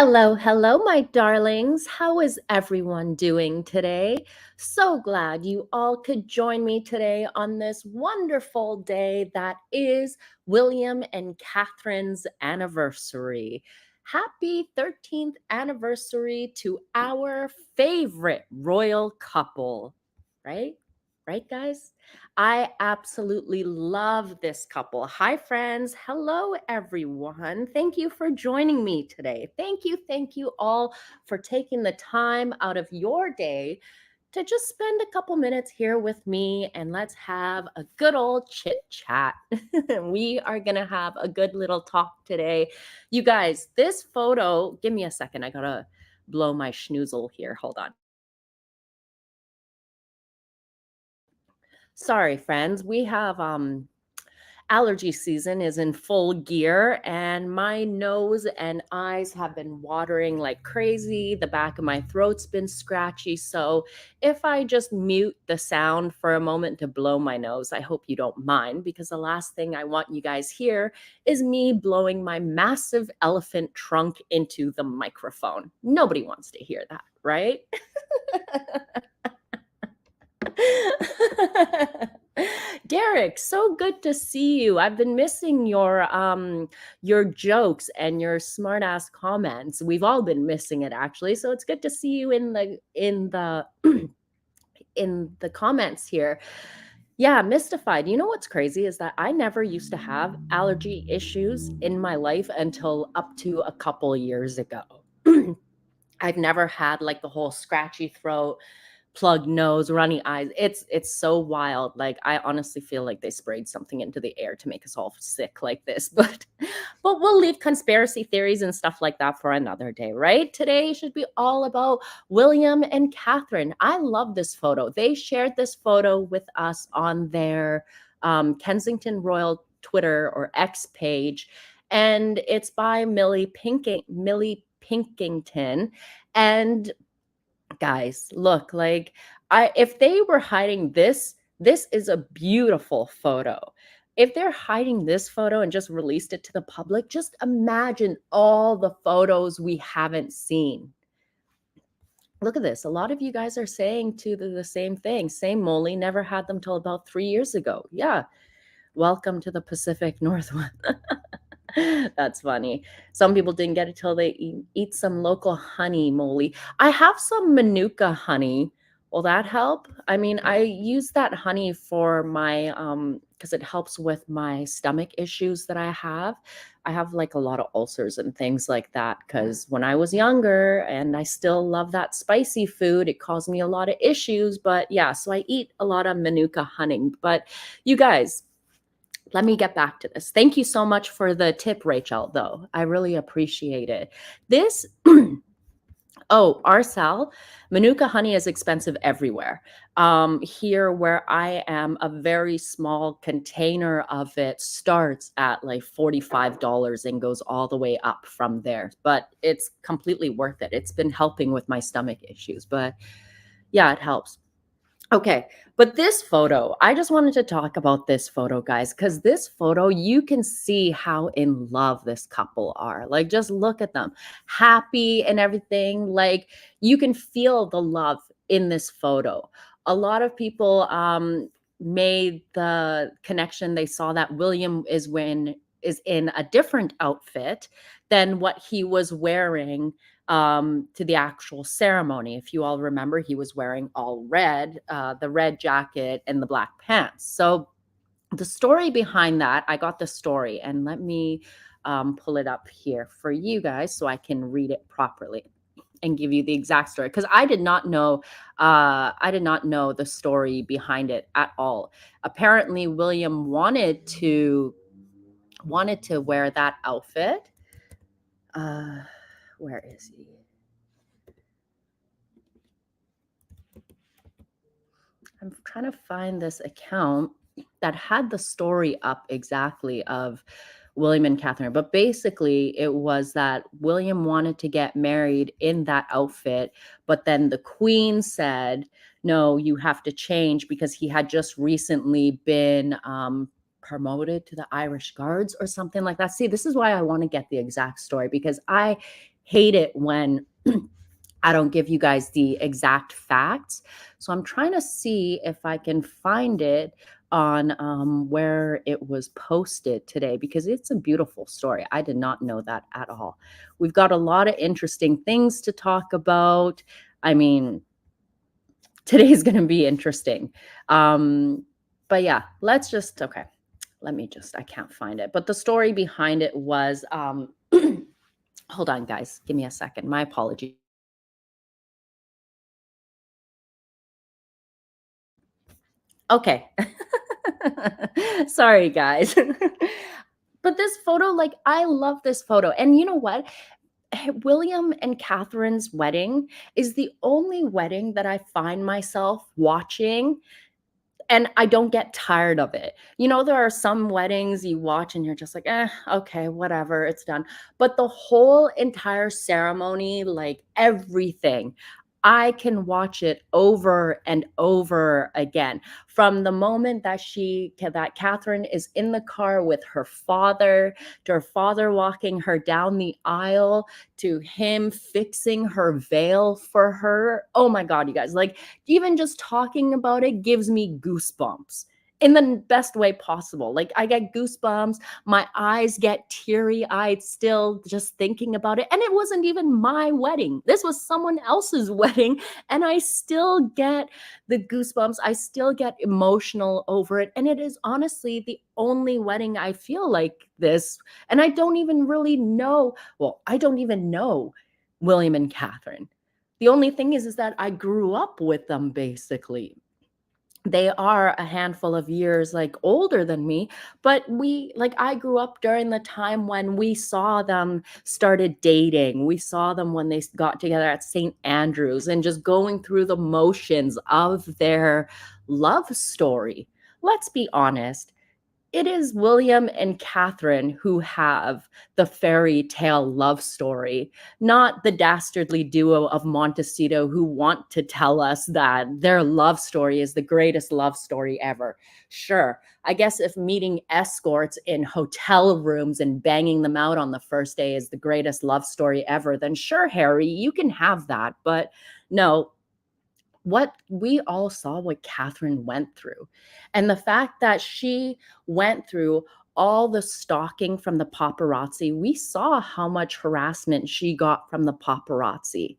Hello, hello, my darlings. How is everyone doing today? So glad you all could join me today on this wonderful day that is William and Catherine's anniversary. Happy 13th anniversary to our favorite royal couple, right? Right, guys? I absolutely love this couple. Hi, friends. Hello, everyone. Thank you for joining me today. Thank you all for taking the time out of your day to just spend a couple minutes here with me and let's have a good old chit chat. We are going to have a good little talk today. You guys, this photo, give me a second. I got to blow my schnoozle here. Hold on. Sorry, friends. We have allergy season is in full gear and my nose and eyes have been watering like crazy. The back of my throat's been scratchy. So if I just mute the sound for a moment to blow my nose, I hope you don't mind, because the last thing I want you guys hear is me blowing my massive elephant trunk into the microphone. Nobody wants to hear that, right? Derek, so good to see you. I've been missing your jokes and your smart ass comments. We've all been missing it actually. So it's good to see you in the in the comments here. Yeah, mystified. You know what's crazy is that I never used to have allergy issues in my life until up to a couple years ago. I've never had like the whole scratchy throat, plugged nose, runny eyes. It's so wild. Like I honestly feel like they sprayed something into the air to make us all sick like this. But we'll leave conspiracy theories and stuff like that for another day, right? Today should be all about William and Catherine. I love this photo. They shared this photo with us on their Kensington Royal Twitter or X page, and it's by Millie Pinkington. And guys, look, like if they were hiding this is a beautiful photo. If they're hiding this photo and just released it to the public, just imagine all the photos we haven't seen. Look at this. A lot of you guys are saying to the same thing. Same Molly, never had them till about 3 years ago. Yeah. Welcome to the Pacific Northwest. That's funny. Some people didn't get it till they eat some local honey, Molly. I have some Manuka honey. Will that help? I mean, I use that honey for my because it helps with my stomach issues that I have. I have like a lot of ulcers and things like that because when I was younger, and I still love that spicy food, it caused me a lot of issues. But yeah, so I eat a lot of Manuka honey. But you guys, let me get back to this. Thank you so much for the tip, Rachel, though. I really appreciate it. This, oh, Arcel, Manuka honey is expensive everywhere. Here where I am, a very small container of it starts at like $45 and goes all the way up from there. But it's completely worth it. It's been helping with my stomach issues. But yeah, it helps. Okay, but this photo, I just wanted to talk about this photo, guys, because this photo, you can see how in love this couple are. Like, just look at them, happy and everything. Like, you can feel the love in this photo. A lot of people made the connection. They saw that William is in a different outfit than what he was wearing to the actual ceremony. If you all remember, he was wearing all red, the red jacket and the black pants. So the story behind that, I got the story, and let me pull it up here for you guys so I can read it properly and give you the exact story, because I did not know the story behind it at all. Apparently William wanted to wear that outfit. Where is he? I'm trying to find this account that had the story up exactly of William and Catherine. But basically, it was that William wanted to get married in that outfit, but then the Queen said, no, you have to change, because he had just recently been promoted to the Irish Guards or something like that. See, this is why I want to get the exact story, because I hate it when I don't give you guys the exact facts. So I'm trying to see if I can find it on where it was posted today because it's a beautiful story. I did not know that at all. We've got a lot of interesting things to talk about. I mean, today's going to be interesting. But yeah, let's just, okay, let me just, I can't find it. But the story behind it was, hold on, guys, give me a second. My apologies. Okay. Sorry, guys. But this photo, like, I love this photo. And you know what? William and Catherine's wedding is the only wedding that I find myself watching and I don't get tired of it. You know, there are some weddings you watch and you're just like, okay, whatever, it's done. But the whole entire ceremony, like everything, I can watch it over and over again. From the moment that that Catherine is in the car with her father, to her father walking her down the aisle, to him fixing her veil for her. Oh my God, you guys, like even just talking about it gives me goosebumps in the best way possible. Like I get goosebumps, my eyes get teary eyed still just thinking about it. And it wasn't even my wedding. This was someone else's wedding. And I still get the goosebumps. I still get emotional over it. And it is honestly the only wedding I feel like this. And I don't even really know. Well, I don't even know William and Catherine. The only thing is that I grew up with them basically. They are a handful of years like older than me, but I grew up during the time when we saw them started dating. We saw them when they got together at St. Andrews and just going through the motions of their love story. Let's be honest, it is William and Catherine who have the fairy tale love story, not the dastardly duo of Montecito who want to tell us that their love story is the greatest love story ever. Sure, I guess if meeting escorts in hotel rooms and banging them out on the first day is the greatest love story ever, then sure, Harry, you can have that. But no, what we all saw what Catherine went through. And the fact that she went through all the stalking from the paparazzi, we saw how much harassment she got from the paparazzi.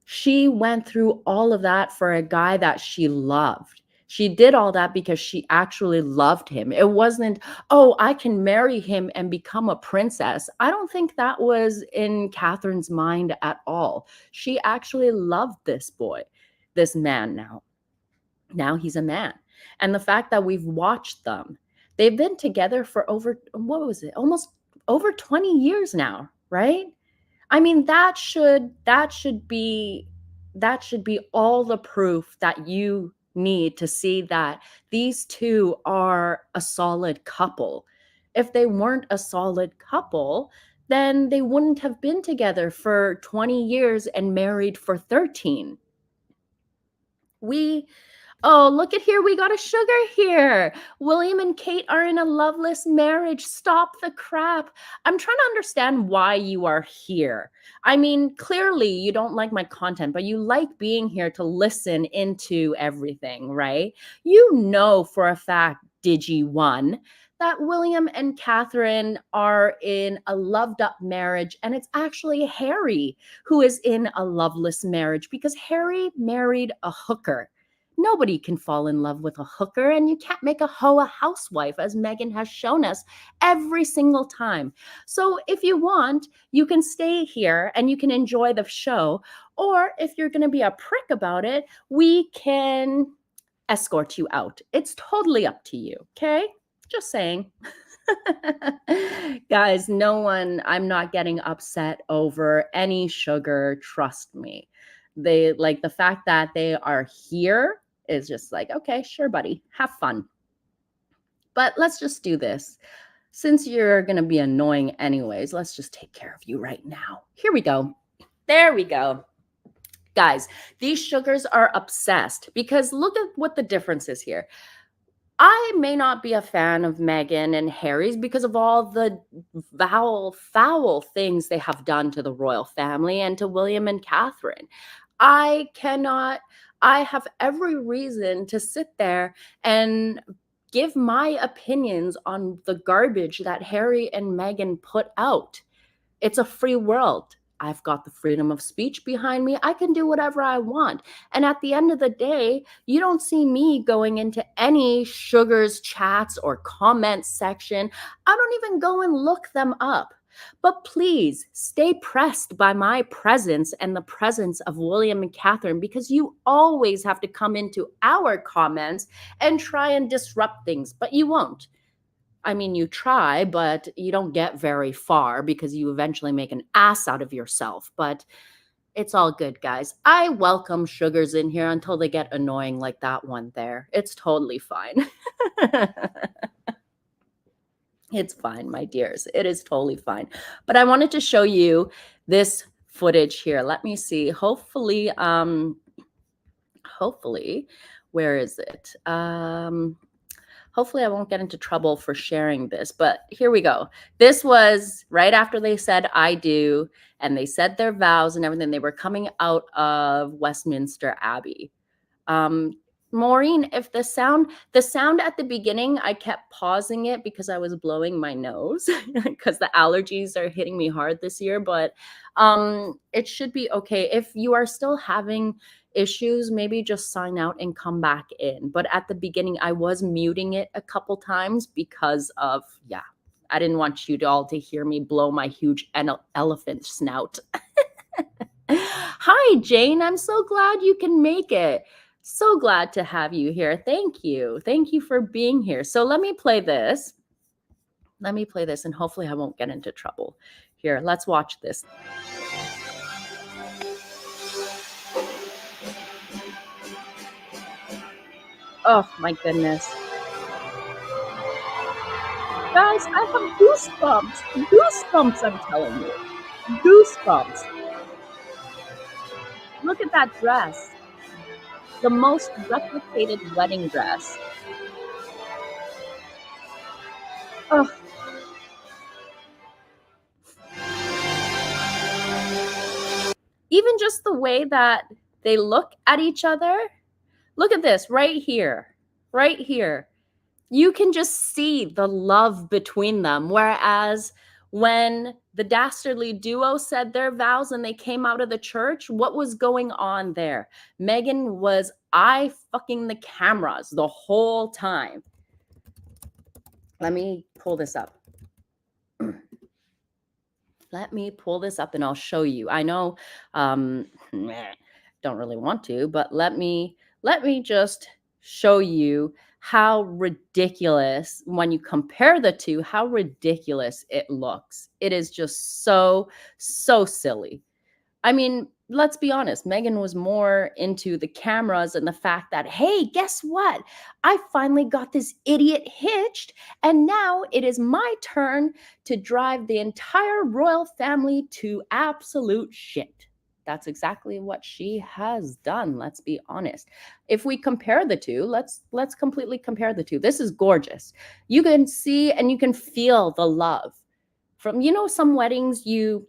She went through all of that for a guy that she loved. She did all that because she actually loved him. It wasn't, oh, I can marry him and become a princess. I don't think that was in Catherine's mind at all. She actually loved this boy, this man now. Now he's a man. And the fact that we've watched them, they've been together for over, what was it? Almost over 20 years now, right? I mean, that should be all the proof that you need to see that these two are a solid couple. If they weren't a solid couple, then they wouldn't have been together for 20 years and married for 13. We Oh, look at here. We got a sugar here. William and Kate are in a loveless marriage. Stop the crap. I'm trying to understand why you are here. I mean, clearly you don't like my content, but you like being here to listen into everything, right? You know for a fact, Digi1, that William and Catherine are in a loved up marriage, and it's actually Harry who is in a loveless marriage because Harry married a hooker. Nobody can fall in love with a hooker, and you can't make a hoe a housewife, as Meghan has shown us every single time. So if you want, you can stay here and you can enjoy the show. Or if you're going to be a prick about it, we can escort you out. It's totally up to you. Okay? Just saying. Guys, I'm not getting upset over any sugar. Trust me. They like the fact that they are here is just like, okay, sure, buddy, have fun. But let's just do this. Since you're going to be annoying anyways, let's just take care of you right now. Here we go. There we go. Guys, these sugars are obsessed because look at what the difference is here. I may not be a fan of Meghan and Harry's because of all the foul things they have done to the royal family and to William and Catherine. I cannot, I have every reason to sit there and give my opinions on the garbage that Harry and Meghan put out. It's a free world. I've got the freedom of speech behind me. I can do whatever I want. And at the end of the day, you don't see me going into any Sugar's chats or comment section. I don't even go and look them up. But please stay pressed by my presence and the presence of William and Catherine, because you always have to come into our comments and try and disrupt things, but you won't. I mean, you try, but you don't get very far because you eventually make an ass out of yourself. But it's all good, guys. I welcome Sugars in here until they get annoying like that one there. It's totally fine. It's fine, my dears. It is totally fine. But I wanted to show you this footage here. Let me see. Hopefully, where is it? Hopefully I won't get into trouble for sharing this, but here we go. This was right after they said I do, and they said their vows and everything. They were coming out of Westminster Abbey. Maureen, if the sound at the beginning, I kept pausing it because I was blowing my nose because the allergies are hitting me hard this year, but it should be okay. If you are still having issues, maybe just sign out and come back in. But at the beginning, I was muting it a couple times because of, yeah, I didn't want you all to hear me blow my huge elephant snout. Hi, Jane. I'm so glad you can make it. So glad to have you here. Thank you. Thank you for being here. So let me play this. Let me play this, and hopefully I won't get into trouble. Here, let's watch this. Oh, my goodness. Guys, I have goosebumps. Goosebumps, I'm telling you. Goosebumps. Look at that dress. The most replicated wedding dress. Oh. Even just the way that they look at each other. Look at this right here. Right here. You can just see the love between them. Whereas when the dastardly duo said their vows and they came out of the church, what was going on there? Meghan was eye fucking the cameras the whole time. Let me pull this up. Let me pull this up and I'll show you. I know, don't really want to, but let me just show you how ridiculous, when you compare the two, how ridiculous it looks. It is just so silly. I mean, let's be honest, Meghan was more into the cameras and the fact that, hey, guess what? I finally got this idiot hitched, and now it is my turn to drive the entire royal family to absolute shit. That's exactly what she has done. Let's be honest. If we compare the two, let's completely compare the two. This is gorgeous. You can see and you can feel the love from, some weddings you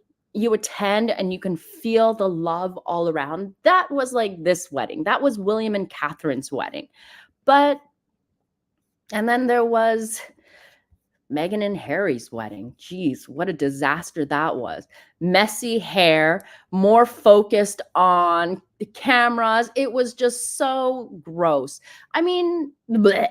attend and you can feel the love all around. That was like this wedding. That was William and Catherine's wedding. And then there was Meghan and Harry's wedding. Geez, what a disaster that was. Messy hair, more focused on the cameras. It was just so gross. I mean, bleh.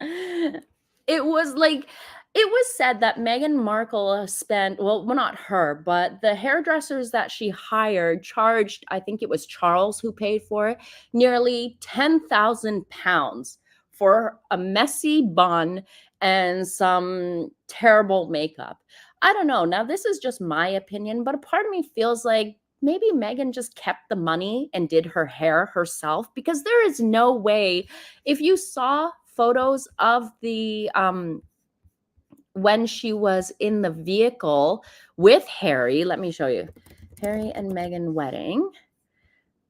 It was like, it was said that Meghan Markle spent, well, not her, but the hairdressers that she hired charged, I think it was Charles who paid for it, nearly 10,000 pounds for a messy bun and some terrible makeup. I don't know. Now, this is just my opinion, but a part of me feels like maybe Meghan just kept the money and did her hair herself, because there is no way, if you saw photos of the when she was in the vehicle with Harry, let me show you. Harry and Meghan wedding.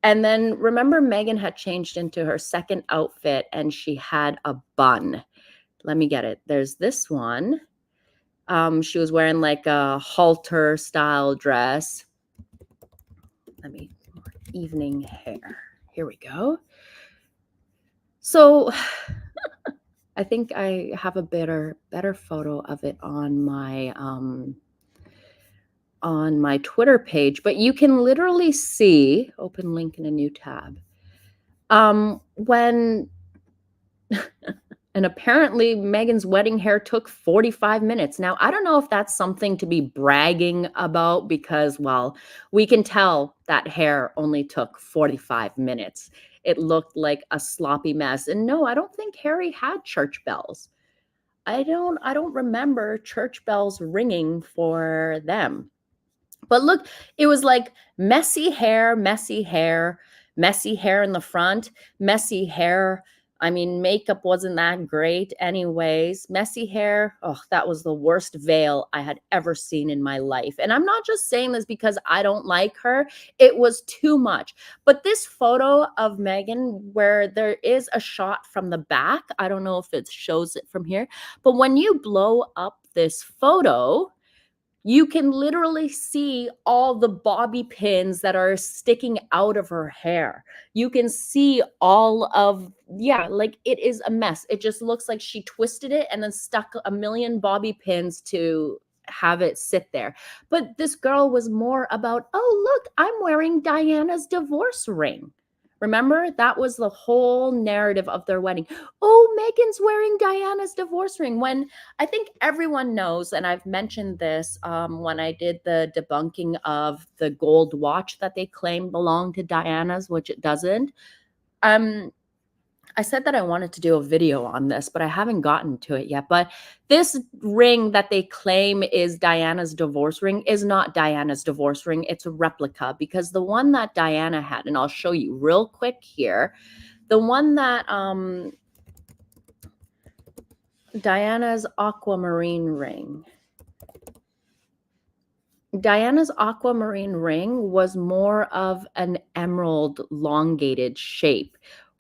And then remember Meghan had changed into her second outfit and she had a bun. Let me get it. There's this one. She was wearing like a halter style dress. Let me evening hair. Here we go. So I think I have a better photo of it on my Twitter page, but you can literally see, open link in a new tab. When and apparently Meghan's wedding hair took 45 minutes. Now, I don't know if that's something to be bragging about because, well, we can tell that hair only took 45 minutes. It looked like a sloppy mess. And no, I don't think Harry had church bells. I don't remember church bells ringing for them. But look, it was like messy hair, messy hair, messy hair in the front, messy hair. I mean, makeup wasn't that great anyways. Messy hair. Oh, that was the worst veil I had ever seen in my life. And I'm not just saying this because I don't like her. It was too much. But this photo of Meghan where there is a shot from the back, I don't know if it shows it from here, but when you blow up this photo, you can literally see all the bobby pins that are sticking out of her hair. You can see all of, yeah, like it is a mess. It just looks like she twisted it and then stuck a million bobby pins to have it sit there. But this girl was more about, oh, look, I'm wearing Diana's divorce ring. Remember, that was the whole narrative of their wedding. Oh, Meghan's wearing Diana's divorce ring. When I think everyone knows, and I've mentioned this when I did the debunking of the gold watch that they claim belonged to Diana's, which it doesn't. I said that I wanted to do a video on this, but I haven't gotten to it yet. But this ring that they claim is Diana's divorce ring is not Diana's divorce ring. It's a replica because the one that Diana had, and I'll show you real quick here, the one that Diana's aquamarine ring. Diana's aquamarine ring was more of an emerald elongated shape,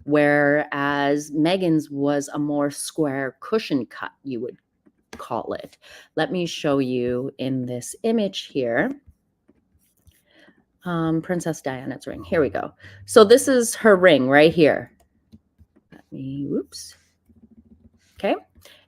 whereas Meghan's was a more square cushion cut, you would call it. Let me show you in this image here. Princess Diana's ring. Here we go. So this is her ring right here. Let me, whoops. Okay.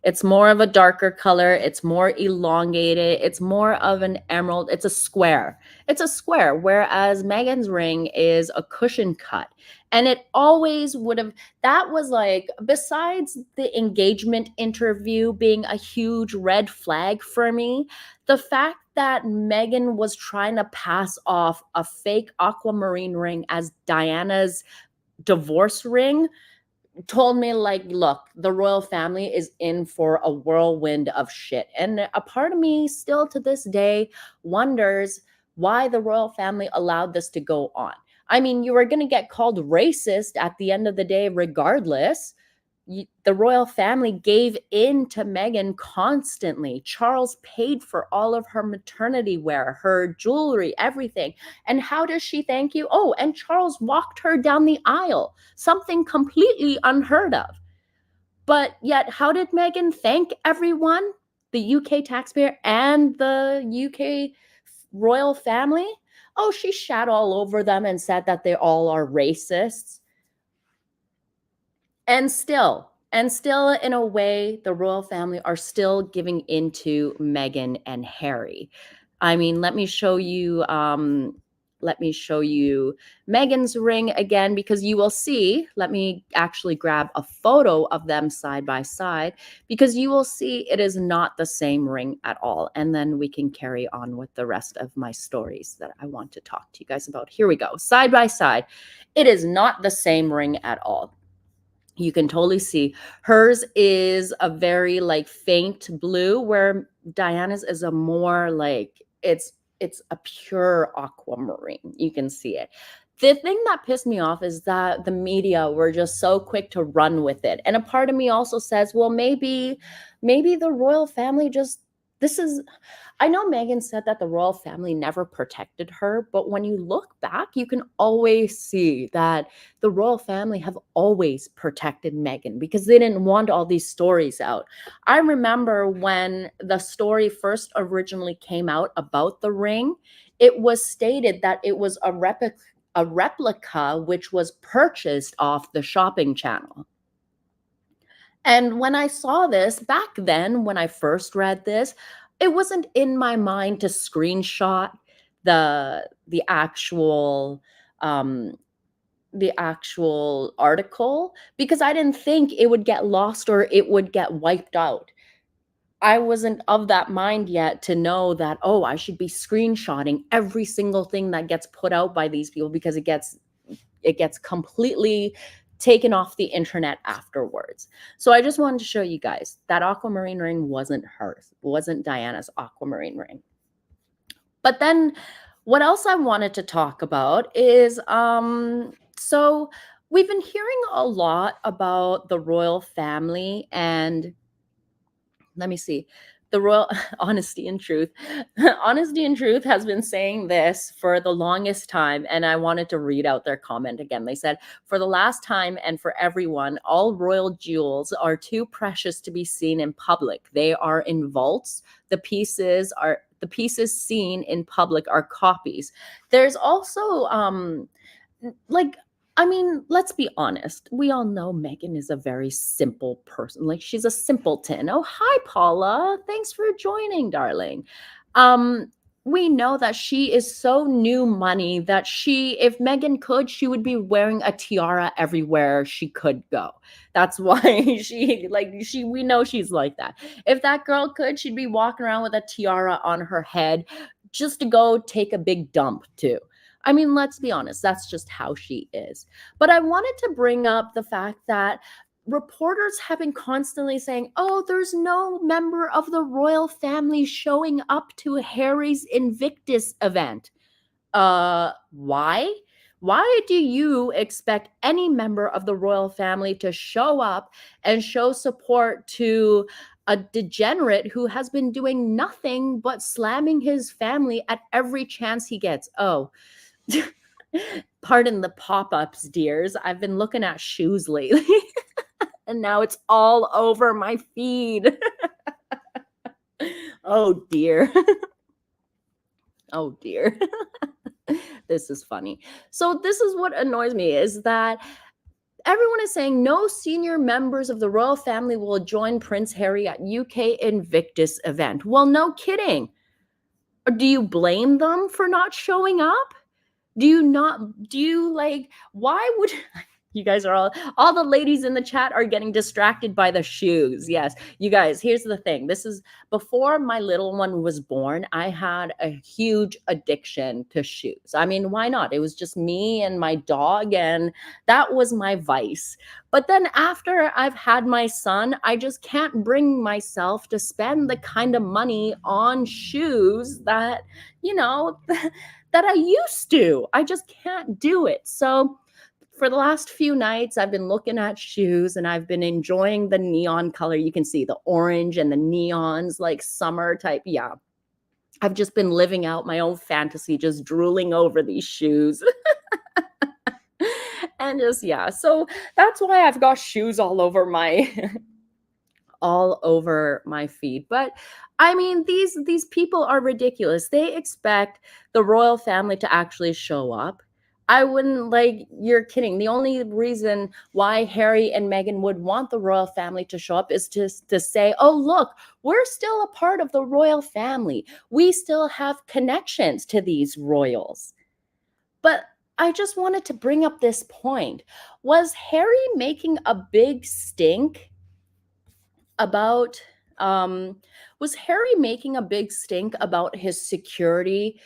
It's more of a darker color. It's more elongated. It's more of an emerald. It's a square. It's a square, whereas Meghan's ring is a cushion cut. And it always would have, that was like, besides the engagement interview being a huge red flag for me, the fact that Meghan was trying to pass off a fake aquamarine ring as Diana's divorce ring told me, like, look, the royal family is in for a whirlwind of shit. And a part of me still to this day wonders why the royal family allowed this to go on. I mean, you were going to get called racist at the end of the day regardless. The royal family gave in to Meghan constantly. Charles paid for all of her maternity wear, her jewelry, everything. And how does she thank you? Oh, and Charles walked her down the aisle, something completely unheard of. But yet, how did Meghan thank everyone? The UK taxpayer and the UK royal family? Oh, she shat all over them and said that they all are racists. And still, in a way, the royal family are still giving into Meghan and Harry. I mean, let me show you Meghan's ring again, because you will see, let me actually grab a photo of them side by side, because you will see it is not the same ring at all. And then we can carry on with the rest of my stories that I want to talk to you guys about. Here we go. Side by side. It is not the same ring at all. You can totally see hers is a very like faint blue, where Diana's is a more like it's a pure aquamarine. You can see it. The thing that pissed me off is that the media were just so quick to run with it. And a part of me also says, well, maybe the royal family just this is I know Meghan said that the royal family never protected her, but when you look back, you can always see that the royal family have always protected Meghan because they didn't want all these stories out. I remember when the story first originally came out about the ring, it was stated that it was a replica which was purchased off the shopping channel. And when I saw this back then, when I first read this, it wasn't in my mind to screenshot the actual um the actual article because I didn't think it would get lost or it would get wiped out. I wasn't of that mind yet to know that, oh, I should be screenshotting every single thing that gets put out by these people because it gets completely taken off the internet afterwards. So I just wanted to show you guys that aquamarine ring wasn't hers, wasn't Diana's aquamarine ring. But then what else I wanted to talk about is so we've been hearing a lot about the royal family and let me see. The royal honesty and truth. Honesty and truth has been saying this for the longest time. And I wanted to read out their comment again. They said, for the last time and for everyone, all royal jewels are too precious to be seen in public. They are in vaults. The pieces seen in public are copies. There's also like I mean, let's be honest. We all know Meghan is a very simple person. Like she's a simpleton. Oh, hi Paula. Thanks for joining, darling. Um we know that she is so new money that if Meghan could, she would be wearing a tiara everywhere she could go. That's why we know she's like that. If that girl could, she'd be walking around with a tiara on her head just to go take a big dump too. I mean, let's be honest, that's just how she is. But I wanted to bring up the fact that reporters have been constantly saying, oh, there's no member of the royal family showing up to Harry's Invictus event. Why? Why do you expect any member of the royal family to show up and show support to a degenerate who has been doing nothing but slamming his family at every chance he gets? Oh, pardon the pop-ups, dears. I've been looking at shoes lately and now it's all over my feed. Oh dear. Oh dear. This is funny. So this is what annoys me is that everyone is saying no senior members of the royal family will join Prince Harry at UK Invictus event. Well, no kidding. Do you blame them for not showing up? Why would you guys are all the ladies in the chat are getting distracted by the shoes. Yes, you guys, here's the thing. This is before my little one was born. I had a huge addiction to shoes. I mean, why not? It was just me and my dog, and that was my vice. But then after I've had my son, I just can't bring myself to spend the kind of money on shoes that, that I used to. I just can't do it. So for the last few nights, I've been looking at shoes and I've been enjoying the neon color. You can see the orange and the neons, like summer type. Yeah. I've just been living out my own fantasy, just drooling over these shoes. And just, yeah. So that's why I've got shoes all over my feed. But I mean, these people are ridiculous. They expect the royal family to actually show up. I wouldn't you're kidding. The only reason why Harry and Meghan would want the royal family to show up is to say, oh, look, we're still a part of the royal family. We still have connections to these royals. But I just wanted to bring up this point. Was Harry making a big stink about his security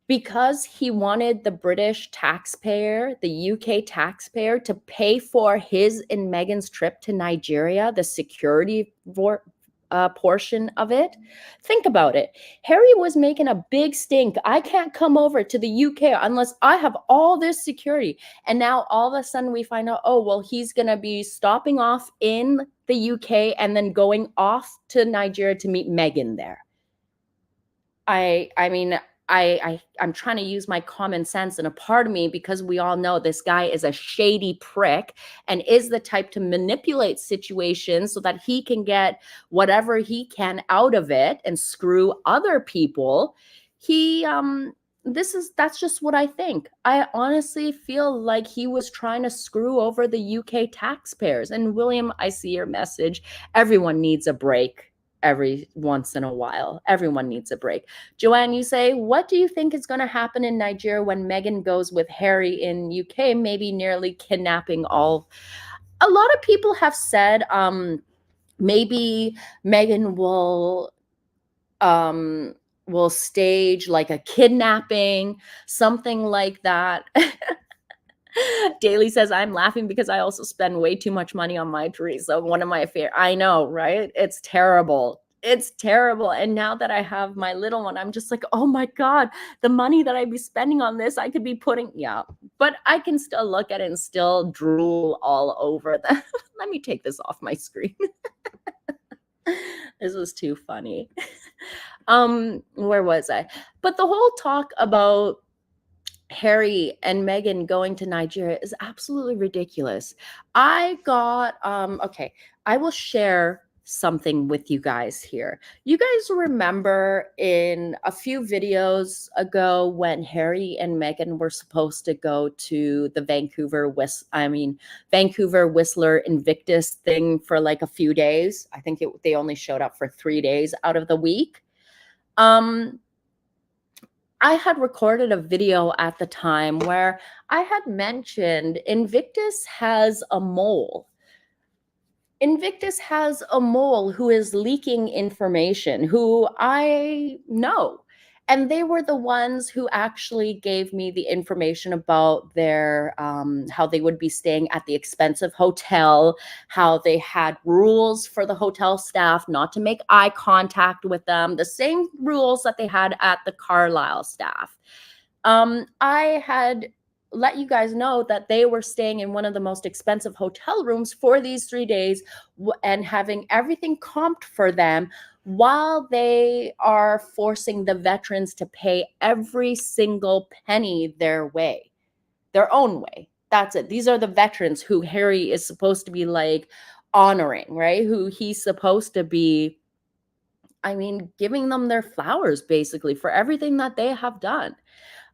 because he wanted the British taxpayer, the UK taxpayer, to pay for his and Meghan's trip to Nigeria, the security portion of it? Think about it. Harry was making a big stink. I can't come over to the UK unless I have all this security. And now all of a sudden we find out, oh, well, he's going to be stopping off in the UK and then going off to Nigeria to meet Meghan there. I mean, I'm trying to use my common sense, and a part of me, because we all know this guy is a shady prick and is the type to manipulate situations so that he can get whatever he can out of it and screw other people. He that's just what I think. I honestly feel like he was trying to screw over the UK taxpayers. And William, I see your message. Everyone needs a break every once in a while. Everyone needs a break. Joanne, you say, what do you think is going to happen in Nigeria when Meghan goes with Harry in UK, maybe nearly kidnapping all? A lot of people have said maybe Meghan will stage like a kidnapping, something like that. Daly says, I'm laughing because I also spend way too much money on my tree. So one of my favorite, I know, right? It's terrible. It's terrible. And now that I have my little one, I'm just like, oh my God, the money that I'd be spending on this, I could be putting, yeah. But I can still look at it and still drool all over that. Let me take this off my screen. This was too funny. Where was I? But the whole talk about Harry and Meghan going to Nigeria is absolutely ridiculous. I got okay, I will share something with you guys here. You guys remember in a few videos ago when Harry and Meghan were supposed to go to the Vancouver Whistler Invictus thing for like a few days. I think they only showed up for 3 days out of the week. I had recorded a video at the time where I had mentioned Invictus has a mole. Invictus has a mole who is leaking information, who I know. And they were the ones who actually gave me the information about their how they would be staying at the expensive hotel, how they had rules for the hotel staff not to make eye contact with them, the same rules that they had at the Carlisle staff. I had let you guys know that they were staying in one of the most expensive hotel rooms for these 3 days and having everything comped for them while they are forcing the veterans to pay every single penny their own way. That's it. These are the veterans who Harry is supposed to be like honoring, right? Who he's supposed to be, I mean, giving them their flowers basically for everything that they have done.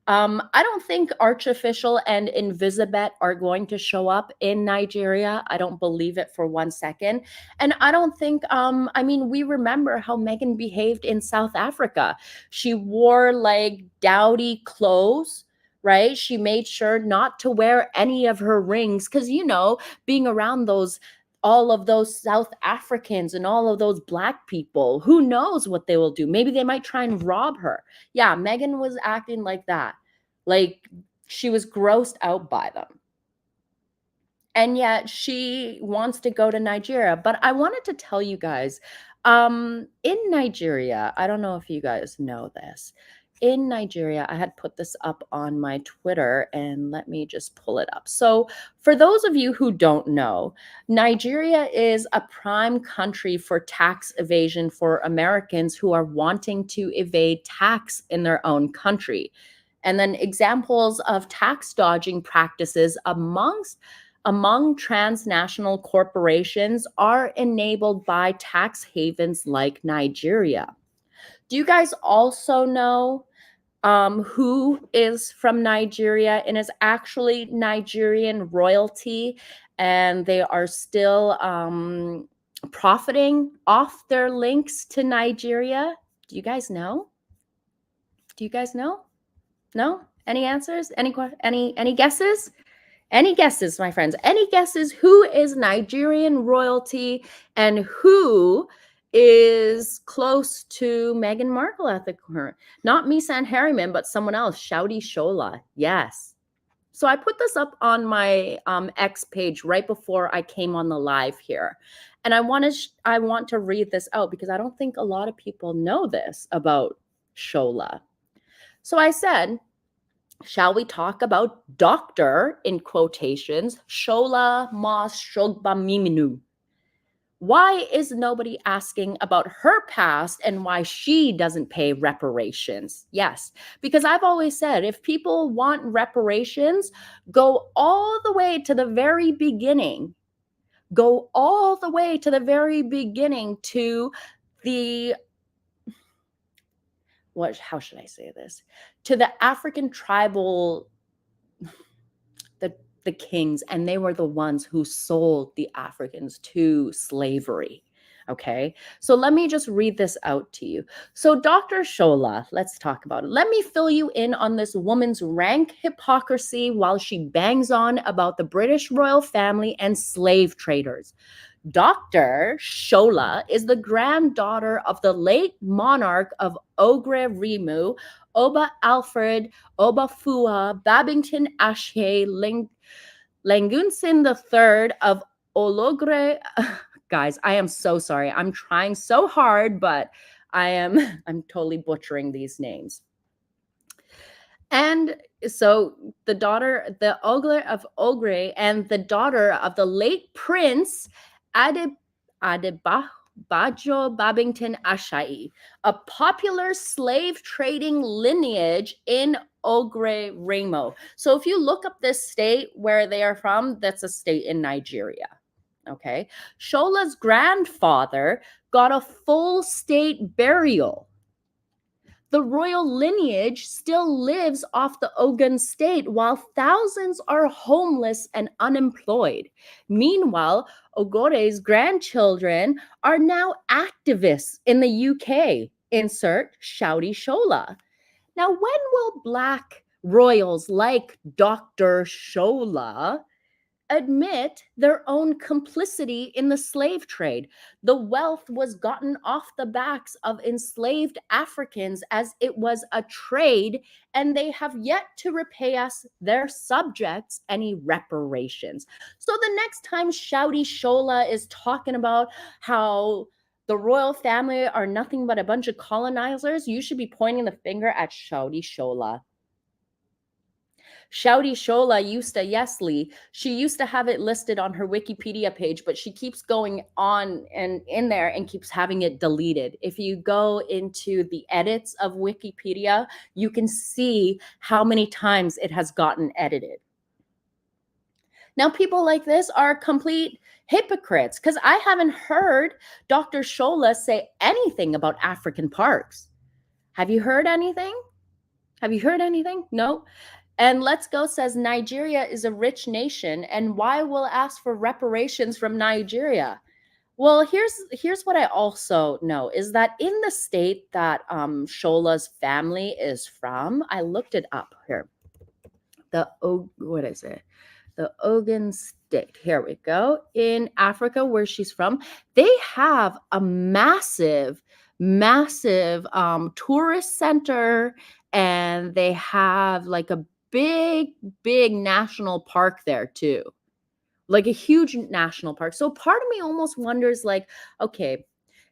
I don't think Archofficial and Invisibet are going to show up in Nigeria. I don't believe it for 1 second. And I don't think, I mean, we remember how Meghan behaved in South Africa. She wore like dowdy clothes, right? She made sure not to wear any of her rings because, you know, being around all of those South Africans and all of those Black people, who knows what they will do? Maybe they might try and rob her. Yeah, Meghan was acting like that. Like she was grossed out by them. And yet she wants to go to Nigeria. But I wanted to tell you guys, in Nigeria, I don't know if you guys know this. In Nigeria, I had put this up on my Twitter, and let me just pull it up. So, for those of you who don't know, Nigeria is a prime country for tax evasion for Americans who are wanting to evade tax in their own country. And then examples of tax dodging practices among transnational corporations are enabled by tax havens like Nigeria. Do you guys also know who is from Nigeria and is actually Nigerian royalty, and they are still profiting off their links to Nigeria? Do you guys know? Do you guys know? No? Any answers? Any guesses? Any guesses, my friends? Any guesses who is Nigerian royalty and who is close to Meghan Markle at the current? Not Misa and Harriman, but someone else, Shouty Shola. Yes. So I put this up on my X page right before I came on the live here. And I want to read this out because I don't think a lot of people know this about Shola. So I said, shall we talk about Dr., in quotations, Shola Mas Shogbamiminu? Why is nobody asking about her past and why she doesn't pay reparations? Yes, because I've always said if people want reparations, go all the way to the very beginning. Go all the way to the very beginning to the how should I say this? To the African tribal the the kings, and they were the ones who sold the Africans to slavery. Okay, so let me just read this out to you. So, Dr. Shola, let's talk about it. Let me fill you in on this woman's rank hypocrisy while she bangs on about the British royal family and slave traders. Dr. Shola is the granddaughter of the late monarch of Ogre Rimu, Oba Alfred Obafua Babington Ashe Langunsin III of Ologre. Guys, I am so sorry. I'm trying so hard, but I'm totally butchering these names. And so the daughter, the Ogre of Ogre, and the daughter of the late Prince Adebajo Babington Ashai, a popular slave trading lineage in Ogre Remo. So if you look up this state where they are from, that's a state in Nigeria. Okay. Shola's grandfather got a full state burial. The royal lineage still lives off the Ogun state while thousands are homeless and unemployed. Meanwhile, Ogore's grandchildren are now activists in the UK. Insert Shouty Shola. Now, when will Black royals like Dr. Shola admit their own complicity in the slave trade? The wealth was gotten off the backs of enslaved Africans as it was a trade, and they have yet to repay us, their subjects, any reparations. So the next time Shouty Shola is talking about how the royal family are nothing but a bunch of colonizers, you should be pointing the finger at Shouty Shola. Shouty Shola she used to have it listed on her Wikipedia page, but she keeps going on and in there and keeps having it deleted. If you go into the edits of Wikipedia, you can see how many times it has gotten edited. Now, people like this are complete hypocrites because I haven't heard Dr. Shola say anything about African parks. Have you heard anything? Have you heard anything? No. And Let's Go says Nigeria is a rich nation, and why will ask for reparations from Nigeria? Well, here's what I also know is that in the state that Shola's family is from, I looked it up here. What is it? The Ogun State. Here we go. In Africa, where she's from, they have a massive tourist center, and they have like a big national park there too, like a huge national park. So part of me almost wonders, like, okay,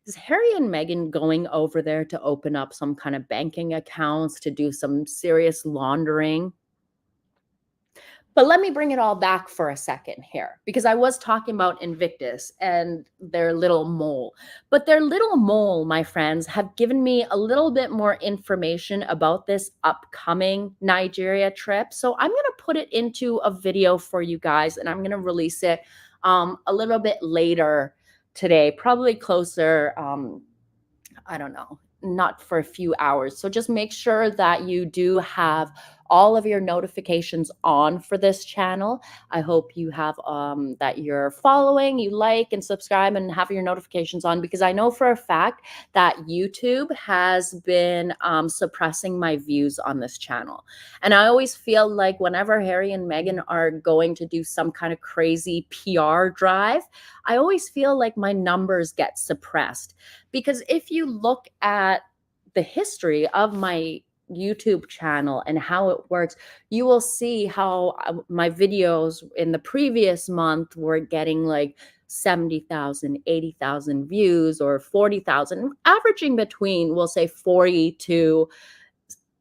is Harry and Meghan going over there to open up some kind of banking accounts to do some serious laundering? But let me bring it all back for a second here, because I was talking about Invictus and their little mole. But their little mole, my friends, have given me a little bit more information about this upcoming Nigeria trip. So I'm going to put it into a video for you guys, and I'm going to release it a little bit later today, probably closer, I don't know, not for a few hours. So just make sure that you do have all of your notifications on for this channel. I hope you have that you're following, you like and subscribe and have your notifications on, because I know for a fact that YouTube has been suppressing my views on this channel. And I always feel like whenever Harry and Meghan are going to do some kind of crazy PR drive, I always feel like my numbers get suppressed. Because if you look at the history of my YouTube channel and how it works, you will see how my videos in the previous month were getting like 70,000, 80,000 views, or 40,000, averaging between, we'll say 40 to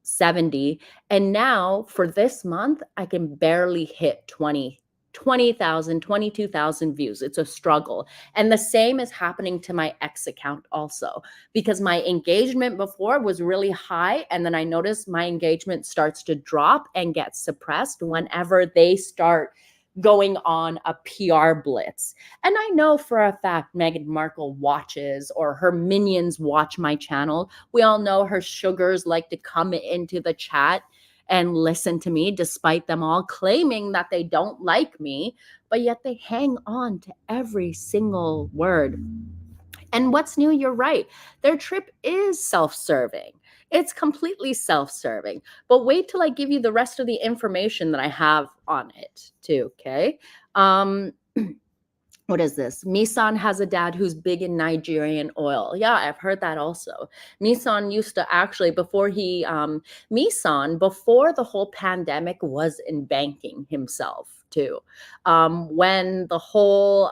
70. And now for this month, I can barely hit 20 20,000, 22,000 views. It's a struggle. And the same is happening to my ex account also, because my engagement before was really high. And then I noticed my engagement starts to drop and get suppressed whenever they start going on a PR blitz. And I know for a fact Meghan Markle watches, or her minions watch my channel. We all know her sugars like to come into the chat and listen to me, despite them all claiming that they don't like me, but yet they hang on to every single word. And what's new? You're right. Their trip is self-serving. It's completely self-serving. But wait till I give you the rest of the information that I have on it too, okay? What is this? Misan has a dad who's big in Nigerian oil. Yeah, I've heard that also. Misan used to actually, before Misan, before the whole pandemic, was in banking himself too. When the whole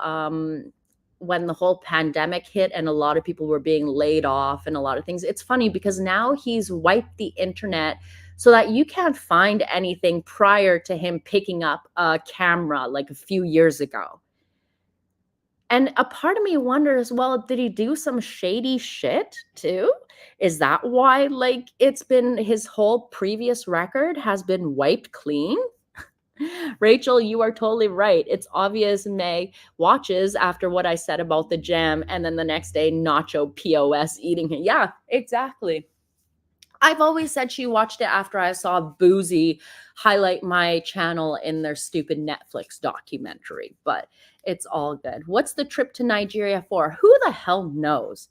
pandemic hit and a lot of people were being laid off and a lot of things, it's funny because now he's wiped the internet so that you can't find anything prior to him picking up a camera like a few years ago. And a part of me wonders, well, did he do some shady shit too? Is that why, like, it's been his whole previous record has been wiped clean? Rachel, you are totally right. It's obvious Meg watches after what I said about the jam, and then the next day, Nacho POS eating it. Yeah, exactly. I've always said she watched it after I saw Boozy highlight my channel in their stupid Netflix documentary, but it's all good. What's the trip to Nigeria for? Who the hell knows?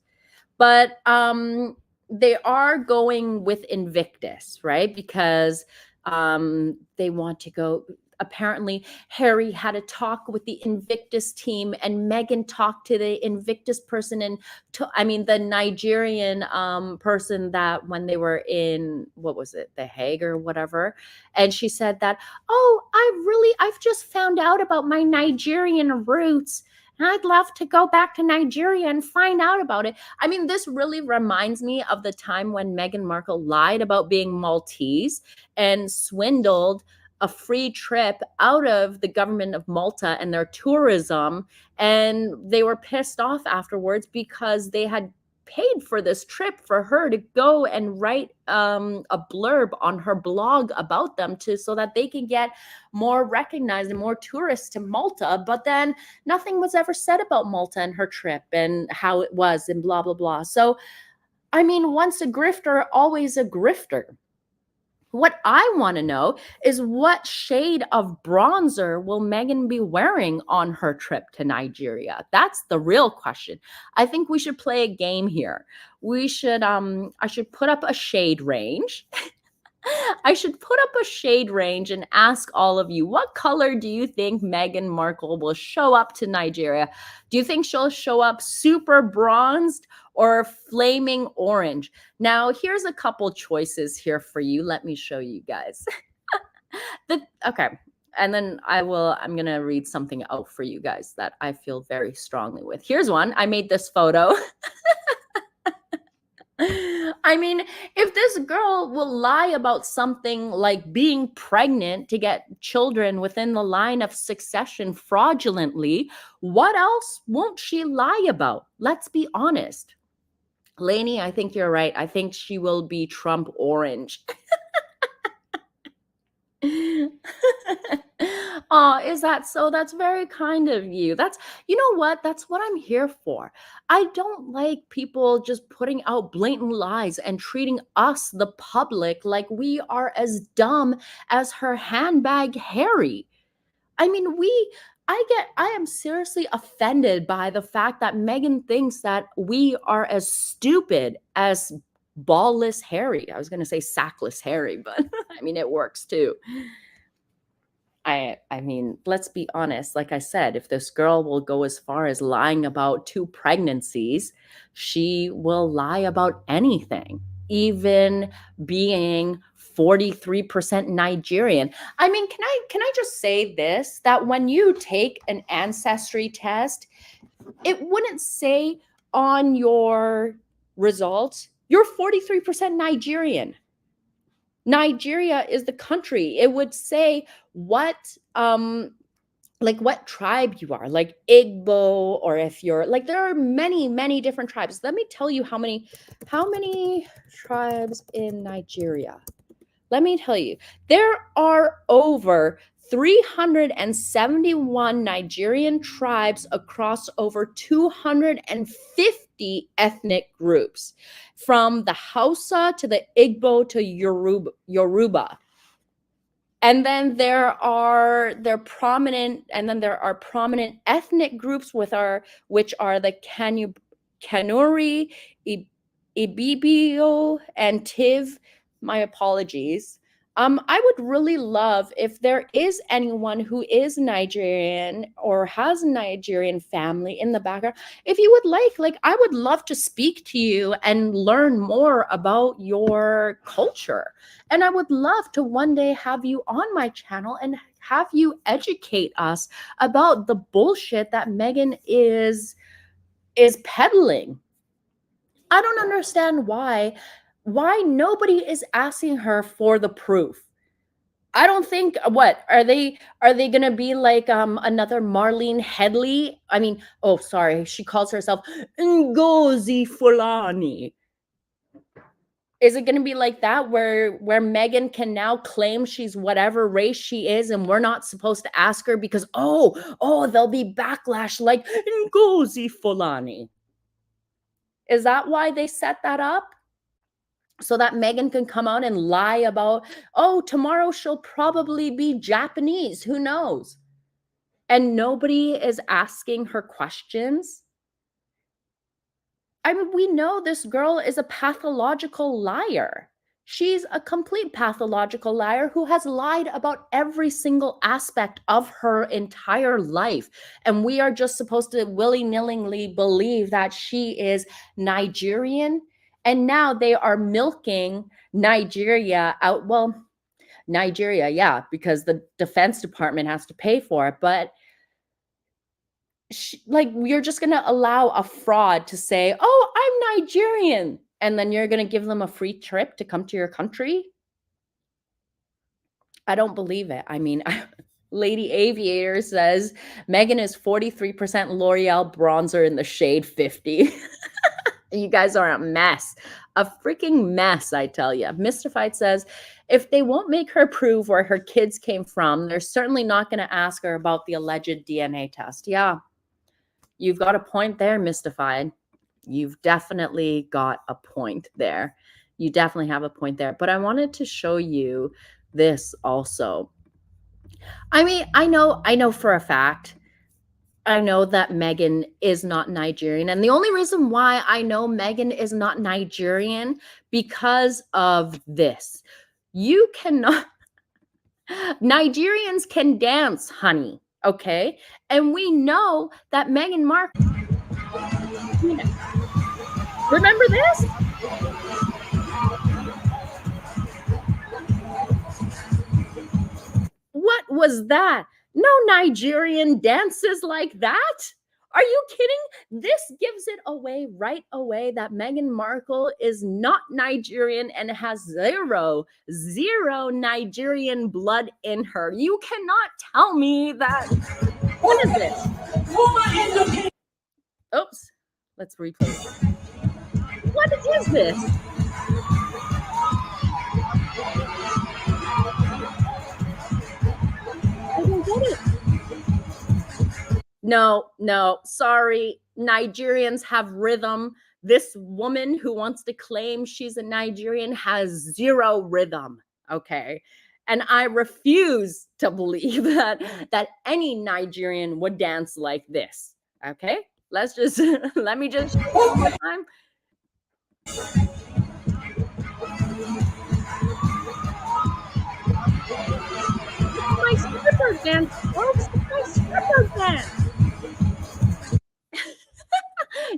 But they are going with Invictus, right? Because they want to go. Apparently, Harry had a talk with the Invictus team, and Meghan talked to the Invictus person, and the Nigerian person, that when they were in, what was it, The Hague or whatever, and she said that, oh, I've just found out about my Nigerian roots. I'd love to go back to Nigeria and find out about it. I mean, this really reminds me of the time when Meghan Markle lied about being Maltese and swindled a free trip out of the government of Malta and their tourism. And they were pissed off afterwards because they had paid for this trip for her to go and write a blurb on her blog about them so that they can get more recognized and more tourists to Malta. But then nothing was ever said about Malta and her trip and how it was and blah, blah, blah. So, I mean, once a grifter, always a grifter. What I want to know is what shade of bronzer will Meghan be wearing on her trip to Nigeria? That's the real question. I think we should play a game here. I should put up a shade range. I should put up a shade range and ask all of you, what color do you think Meghan Markle will show up to Nigeria? Do you think she'll show up super bronzed or flaming orange? Now, here's a couple choices here for you. Let me show you guys. Okay. And then I'm going to read something out for you guys that I feel very strongly with. Here's one. I made this photo. I mean, if this girl will lie about something like being pregnant to get children within the line of succession fraudulently, what else won't she lie about? Let's be honest. Lainey, I think you're right. I think she will be Trump orange. Oh, is that so? That's very kind of you. You know what? That's what I'm here for. I don't like people just putting out blatant lies and treating us, the public, like we are as dumb as her handbag Harry. I mean, I am seriously offended by the fact that Meghan thinks that we are as stupid as ballless Harry. I was going to say sackless Harry, but I mean, it works too. I mean, let's be honest. Like I said, if this girl will go as far as lying about 2 pregnancies, she will lie about anything, even being 43% Nigerian. I mean, can I just say this, that when you take an ancestry test, it wouldn't say on your results, you're 43% Nigerian. Nigeria is the country. It would say what like what tribe you are, like Igbo, or if you're like, there are many, many different tribes. Let me tell you how many tribes in Nigeria. Let me tell you, there are over 371 Nigerian tribes across over 250 ethnic groups, from the Hausa to the Igbo to Yoruba. And then there are prominent ethnic groups which are the Kanuri, Ibibio, and Tiv. My apologies. I would really love if there is anyone who is Nigerian or has a Nigerian family in the background. If you would like, I would love to speak to you and learn more about your culture. And I would love to one day have you on my channel and have you educate us about the bullshit that Meghan is peddling. I don't understand why nobody is asking her for the proof. I don't think, what are they going to be like another Marlene Headley? I mean, oh sorry, she calls herself Ngozi Fulani. Is it going to be like that where Meghan can now claim she's whatever race she is and we're not supposed to ask her because there'll be backlash like Ngozi Fulani? Is that why they set that up? So that Meghan can come out and lie about, tomorrow she'll probably be Japanese, who knows? And nobody is asking her questions. I mean, we know this girl is a pathological liar. She's a complete pathological liar who has lied about every single aspect of her entire life. And we are just supposed to willy-nilly believe that she is Nigerian. And now they are milking Nigeria out. Well, Nigeria, yeah, because the Defense Department has to pay for it. But you're just going to allow a fraud to say, I'm Nigerian, and then you're going to give them a free trip to come to your country? I don't believe it. I mean, Lady Aviator says Meghan is 43% L'Oreal bronzer in the shade 50. You guys are a mess. A freaking mess, I tell you. Mystified says, if they won't make her prove where her kids came from, they're certainly not going to ask her about the alleged DNA test. Yeah. You've got a point there, Mystified. You've definitely got a point there. You definitely have a point there. But I wanted to show you this also. I mean, I know for a fact, I know that Meghan is not Nigerian. And the only reason why I know Meghan is not Nigerian, because of this. You cannot, Nigerians can dance, honey. Okay. And we know that Meghan Markle, remember this? What was that? No Nigerian dances like that. Are you kidding? This gives it away right away that Meghan Markle is not Nigerian and has zero Nigerian blood in her. You cannot tell me that. What is this? Oops. Let's replay. What is this? I don't get it. No, sorry. Nigerians have rhythm. This woman who wants to claim she's a Nigerian has zero rhythm, okay? And I refuse to believe that any Nigerian would dance like this, okay? Let's just, let me just show you one more time. My stripper dance, folks. My stripper dance.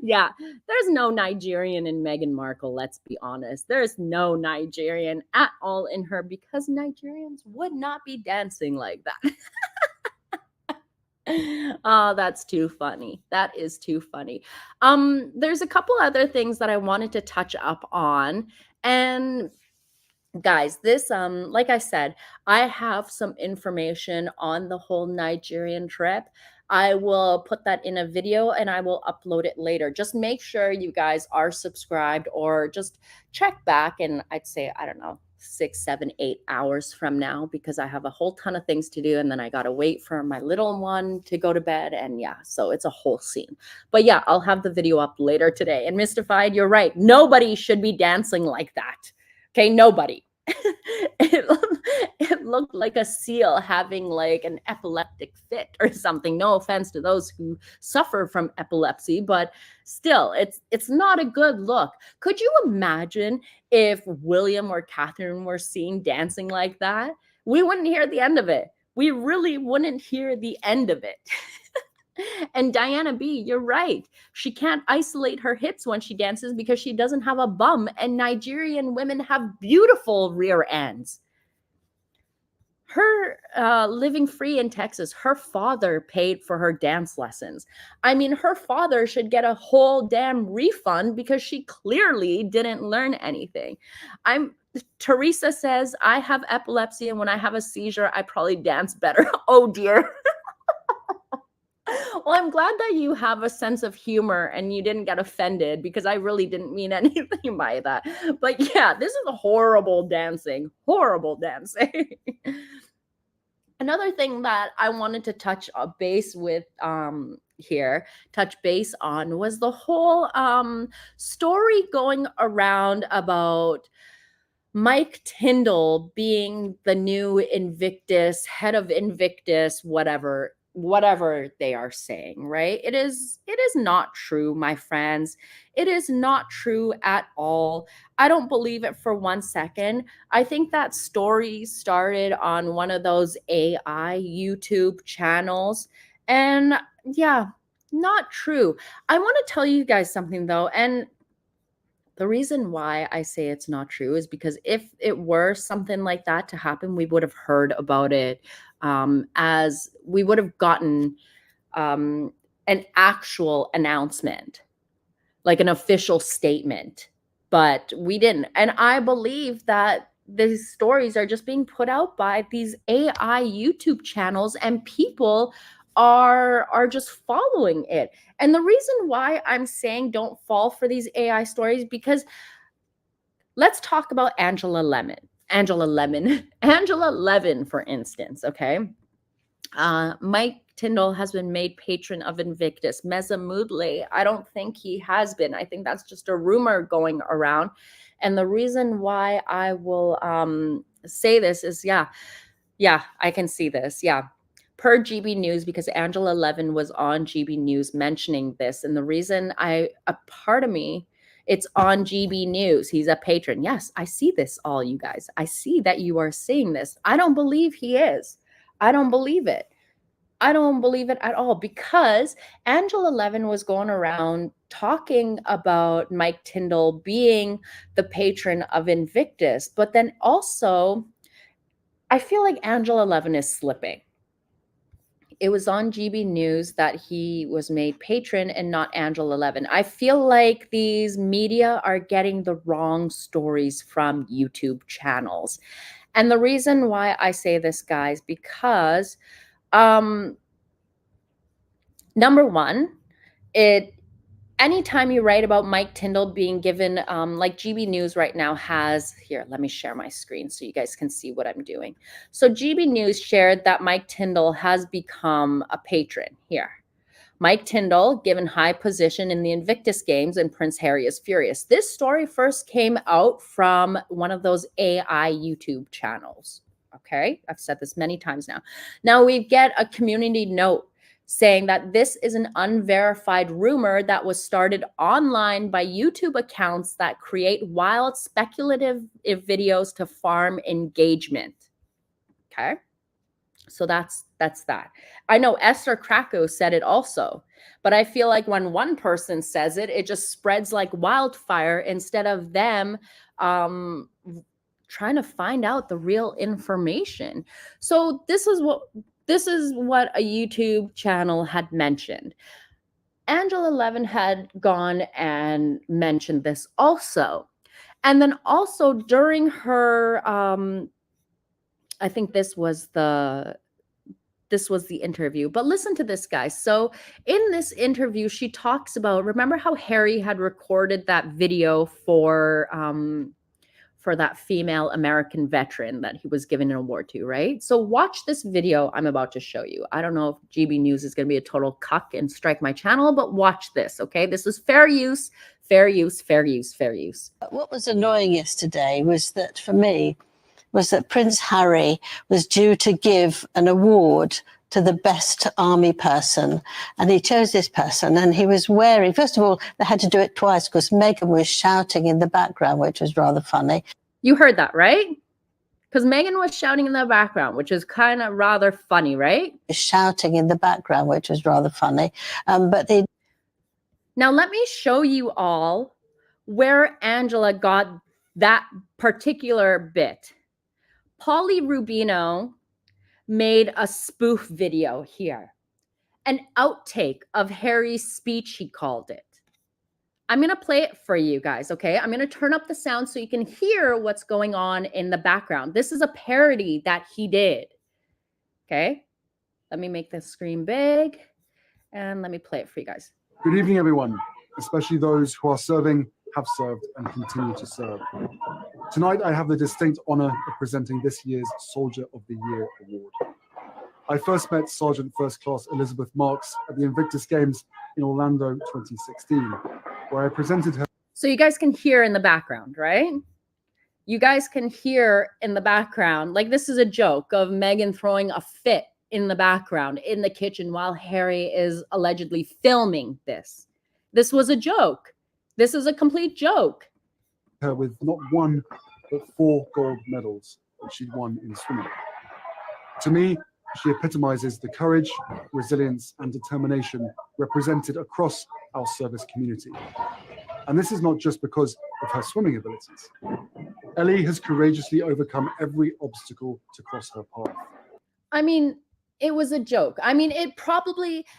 Yeah, there's no Nigerian in Meghan Markle, let's be honest. There's no Nigerian at all in her, because Nigerians would not be dancing like that. Oh, that's too funny. That is too funny. There's a couple other things that I wanted to touch up on, and guys, this like I said, I have some information on the whole Nigerian trip. I will put that in a video and I will upload it later. Just make sure you guys are subscribed, or just check back, and I'd say, I don't know, 6, 7, 8 hours from now, because I have a whole ton of things to do, and then I gotta wait for my little one to go to bed, and yeah, so it's a whole scene. But yeah, I'll have the video up later today. And Mystified, you're right, nobody should be dancing like that. Okay, nobody. it, it looked like a seal having like an epileptic fit or something. No offense to those who suffer from epilepsy, but still, it's not a good look. Could you imagine if William or Catherine were seen dancing like that? We wouldn't hear the end of it. We really wouldn't hear the end of it. And Diana B, you're right. She can't isolate her hips when she dances because she doesn't have a bum, and Nigerian women have beautiful rear ends. Her living free in Texas, her father paid for her dance lessons. I mean, her father should get a whole damn refund because she clearly didn't learn anything. Teresa says, I have epilepsy, and when I have a seizure, I probably dance better. Oh dear. Well, I'm glad that you have a sense of humor and you didn't get offended, because I really didn't mean anything by that. But yeah, this is horrible dancing. Horrible dancing. Another thing that I wanted to touch base with touch base on, was the whole story going around about Mike Tindall being the new Invictus, head of Invictus, whatever they are saying, right? It is not true, my friends. It is not true at all. I don't believe it for 1 second. I think that story started on one of those AI YouTube channels, and yeah, not true. I want to tell you guys something though, and the reason why I say it's not true is because if it were something like that to happen, we would have heard about it, as we would have gotten an actual announcement, like an official statement, but we didn't. And I believe that these stories are just being put out by these AI YouTube channels, and people are just following it. And the reason why I'm saying don't fall for these AI stories, because let's talk about Angela Lemon. Angela Lemon. Angela Levin, for instance, okay? Mike Tindall has been made patron of Invictus. Meza Moodley, I don't think he has been. I think that's just a rumor going around. And the reason why I will say this is, yeah, I can see this. Yeah. Per GB News, because Angela Levin was on GB News mentioning this. And the reason a part of me, it's on GB News. He's a patron. Yes, I see this, all you guys. I see that you are seeing this. I don't believe he is. I don't believe it. I don't believe it at all, because Angela Levin was going around talking about Mike Tindall being the patron of Invictus. But then also, I feel like Angela Levin is slipping. It was on GB News that he was made patron and not Angela Levin. I feel like these media are getting the wrong stories from YouTube channels. And the reason why I say this, guys, because number one, anytime you write about Mike Tindall being given, like GB News right now has, here, let me share my screen so you guys can see what I'm doing. So GB News shared that Mike Tindall has become a patron here. Mike Tindall given high position in the Invictus Games, and Prince Harry is furious. This story first came out from one of those AI YouTube channels. Okay, I've said this many times now. Now we get a community note saying that this is an unverified rumor that was started online by YouTube accounts that create wild speculative videos to farm engagement. Okay, so that's that. I know Esther Krakow said it also, but I feel like when one person says it, it just spreads like wildfire instead of them trying to find out the real information. So this is what a YouTube channel had mentioned. Angela Levin had gone and mentioned this also. And then also during her, I think this was the interview, but listen to this, guys. So in this interview, she talks about, remember how Harry had recorded that video for that female American veteran that he was given an award to, right? So watch this video I'm about to show you. I don't know if GB News is going to be a total cuck and strike my channel, but watch this, okay? This is fair use, fair use, fair use, fair use. What was annoying yesterday was that, for me, was that Prince Harry was due to give an award to the best army person, and he chose this person, and he was wearing, first of all, they had to do it twice because Meghan was shouting in the background, which was rather funny. You heard that, right? Because Meghan was shouting in the background, which is kind of rather funny, right? Shouting in the background, which was rather funny. Now let me show you all where Angela got that particular bit. Polly Rubino made a spoof video here, an outtake of Harry's speech, he called it. I'm going to play it for you guys, okay? I'm going to turn up the sound so you can hear what's going on in the background. This is a parody that he did, okay? Let me make the screen big, and let me play it for you guys. Good evening, everyone, especially those who are serving, have served, and continue to serve. Tonight, I have the distinct honor of presenting this year's Soldier of the Year Award. I first met Sergeant First Class Elizabeth Marks at the Invictus Games in Orlando 2016, where I presented her. So you guys can hear in the background, right? You guys can hear in the background, like this is a joke of Meghan throwing a fit in the background in the kitchen while Harry is allegedly filming this. This was a joke. This is a complete joke. Her with not one, but 4 gold medals that she'd won in swimming. To me, she epitomizes the courage, resilience, and determination represented across our service community. And this is not just because of her swimming abilities. Ellie has courageously overcome every obstacle to cross her path. I mean, it was a joke. I mean,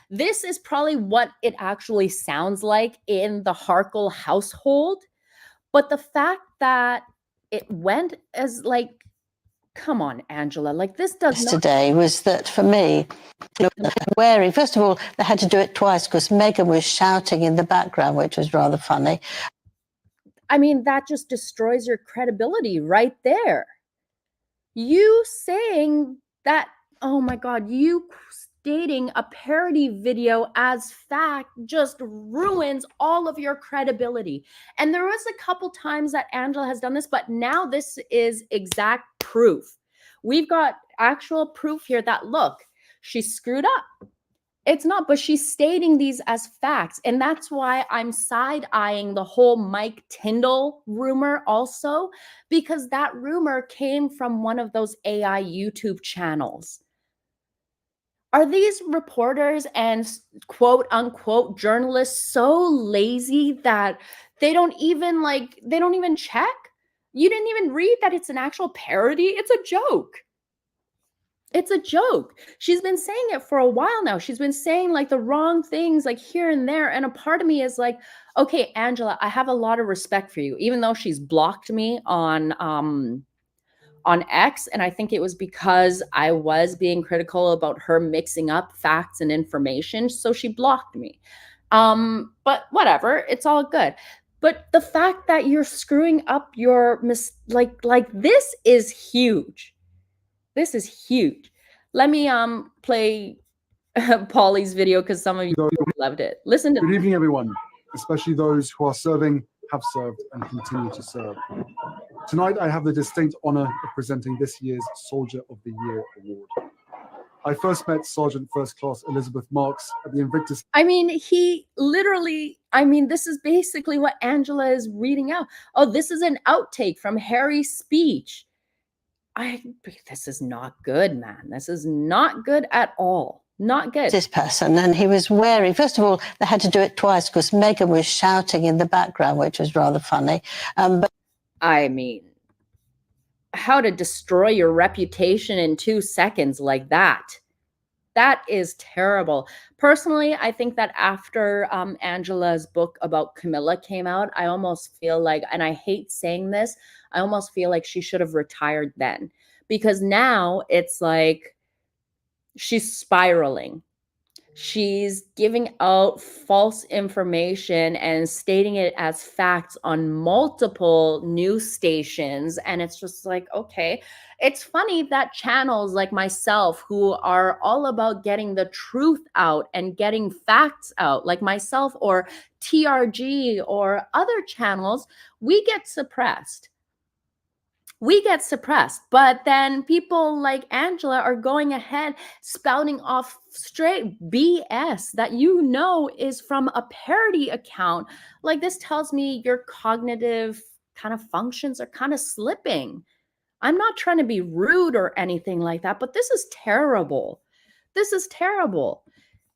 this is probably what it actually sounds like in the Harkle household. But the fact that it went as like, come on, Angela, like this does not. Today was that, for me, wearing, first of all, they had to do it twice because Meghan was shouting in the background, which was rather funny. I mean, that just destroys your credibility right there. You saying that, oh my God, you stating a parody video as fact just ruins all of your credibility. And there was a couple times that Angela has done this, but now this is exact proof. We've got actual proof here that, look, she screwed up. It's not, but she's stating these as facts. And that's why I'm side-eyeing the whole Mike Tindall rumor also, because that rumor came from one of those AI YouTube channels. Are these reporters and quote unquote journalists so lazy that they don't even check? You didn't even read that it's an actual parody? It's a joke. It's a joke. She's been saying it for a while now. She's been saying like the wrong things like here and there. And a part of me is like, okay, Angela, I have a lot of respect for you, even though she's blocked me on X. And I think it was because I was being critical about her mixing up facts and information. So she blocked me. But whatever, it's all good. But the fact that you're screwing up your like this is huge. This is huge. Let me play Polly's video because some of you loved it. Listen to. Good evening, everyone, especially those who are serving, have served, and continue to serve. Tonight, I have the distinct honor of presenting this year's Soldier of the Year Award. I first met Sergeant First Class Elizabeth Marks at the Invictus. I mean, he literally, I mean, this is basically what Angela is reading out. Oh, this is an outtake from Harry's speech. This is not good, man. This is not good at all. Not good. This person, and he was wearing, first of all, they had to do it twice because Meghan was shouting in the background, which was rather funny. But I mean, how to destroy your reputation in 2 seconds like that? That is terrible. Personally, I think that after Angela's book about Camilla came out, I almost feel like, and I hate saying this, I almost feel like she should have retired then, because now it's like she's spiraling. She's giving out false information and stating it as facts on multiple news stations. And it's just like, okay. It's funny that channels like myself, who are all about getting the truth out and getting facts out, like myself or TRG or other channels, we get suppressed. But then people like Angela are going ahead spouting off straight BS that is from a parody account. Like, this tells me your cognitive kind of functions are kind of slipping. I'm not trying to be rude or anything like that, but this is terrible. This is terrible.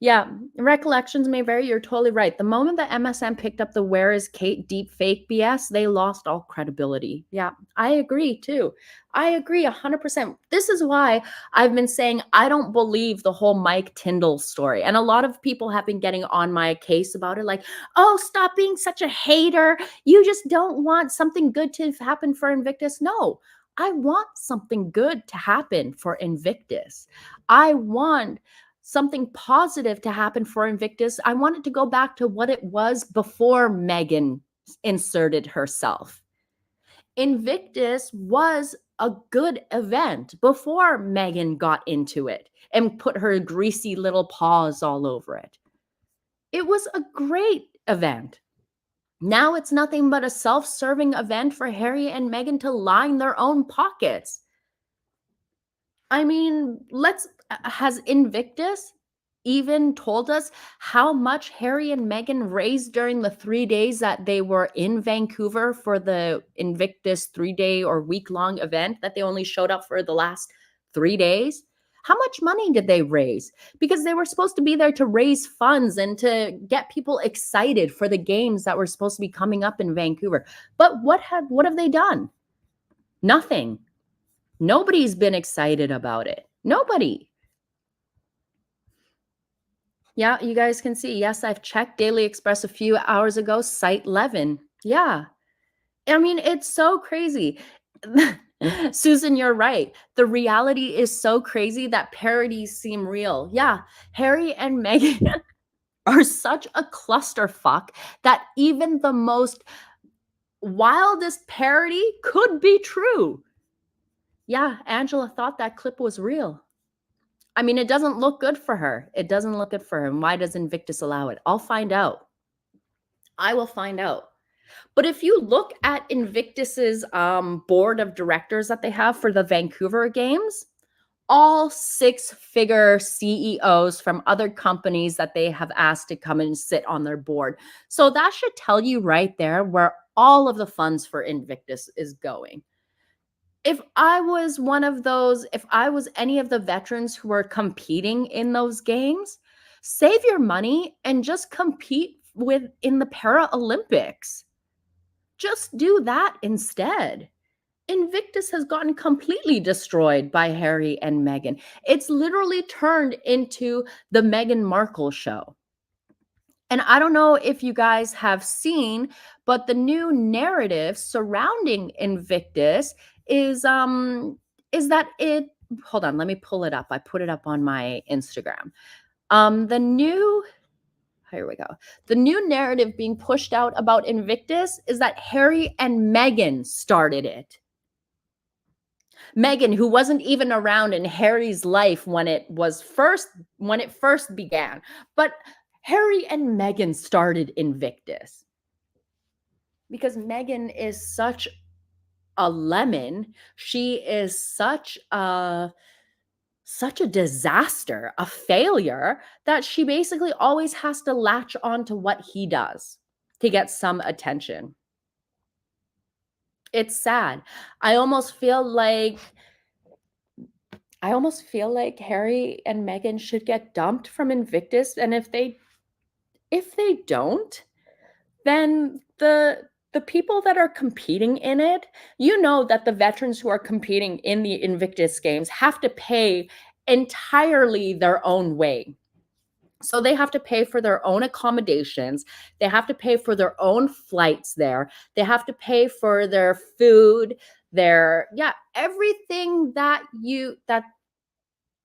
Yeah, recollections may vary. You're totally right. The moment that MSM picked up the "Where is Kate" deep fake BS, they lost all credibility. Yeah, I agree too. I agree 100%. This is why I've been saying I don't believe the whole Mike Tindall story. And a lot of people have been getting on my case about it, like, oh, stop being such a hater. You just don't want something good to happen for Invictus. No, I want something good to happen for Invictus. I want something positive to happen for Invictus. I want it to go back to what it was before Meghan inserted herself. Invictus was a good event before Meghan got into it and put her greasy little paws all over it. It was a great event. Now it's nothing but a self-serving event for Harry and Meghan to line their own pockets. I mean, has Invictus even told us how much Harry and Meghan raised during the 3 days that they were in Vancouver for the Invictus 3-day or week-long event that they only showed up for the last 3 days? How much money did they raise? Because they were supposed to be there to raise funds and to get people excited for the games that were supposed to be coming up in Vancouver. But what have they done? Nothing. Nobody's been excited about it. Nobody. Yeah, you guys can see. Yes, I've checked Daily Express a few hours ago, site 11. Yeah. I mean, it's so crazy. Susan, you're right. The reality is so crazy that parodies seem real. Yeah, Harry and Meghan are such a clusterfuck that even the most wildest parody could be true. Yeah, Angela thought that clip was real. I mean, it doesn't look good for her. It doesn't look good for her. And why does Invictus allow it? I'll find out. I will find out. But if you look at Invictus's board of directors that they have for the Vancouver games, all 6-figure CEOs from other companies that they have asked to come and sit on their board. So that should tell you right there where all of the funds for Invictus is going. If I was any of the veterans who were competing in those games, save your money and just compete in the Paralympics. Just do that instead. Invictus has gotten completely destroyed by Harry and Meghan. It's literally turned into the Meghan Markle show. And I don't know if you guys have seen, but the new narrative surrounding Invictus is that it, hold on, let me pull it up. I put it up on my Instagram. Here we go. The new narrative being pushed out about Invictus is that Harry and Meghan started it. Meghan, who wasn't even around in Harry's life when it first began, but Harry and Meghan started Invictus because Meghan is such a lemon. She is such a disaster, a failure, that she basically always has to latch on to what he does to get some attention. It's sad. I almost feel like Harry and Meghan should get dumped from Invictus, and if they don't, then the people that are competing in it, that the veterans who are competing in the Invictus Games have to pay entirely their own way. So they have to pay for their own accommodations. They have to pay for their own flights there. They have to pay for their food, everything that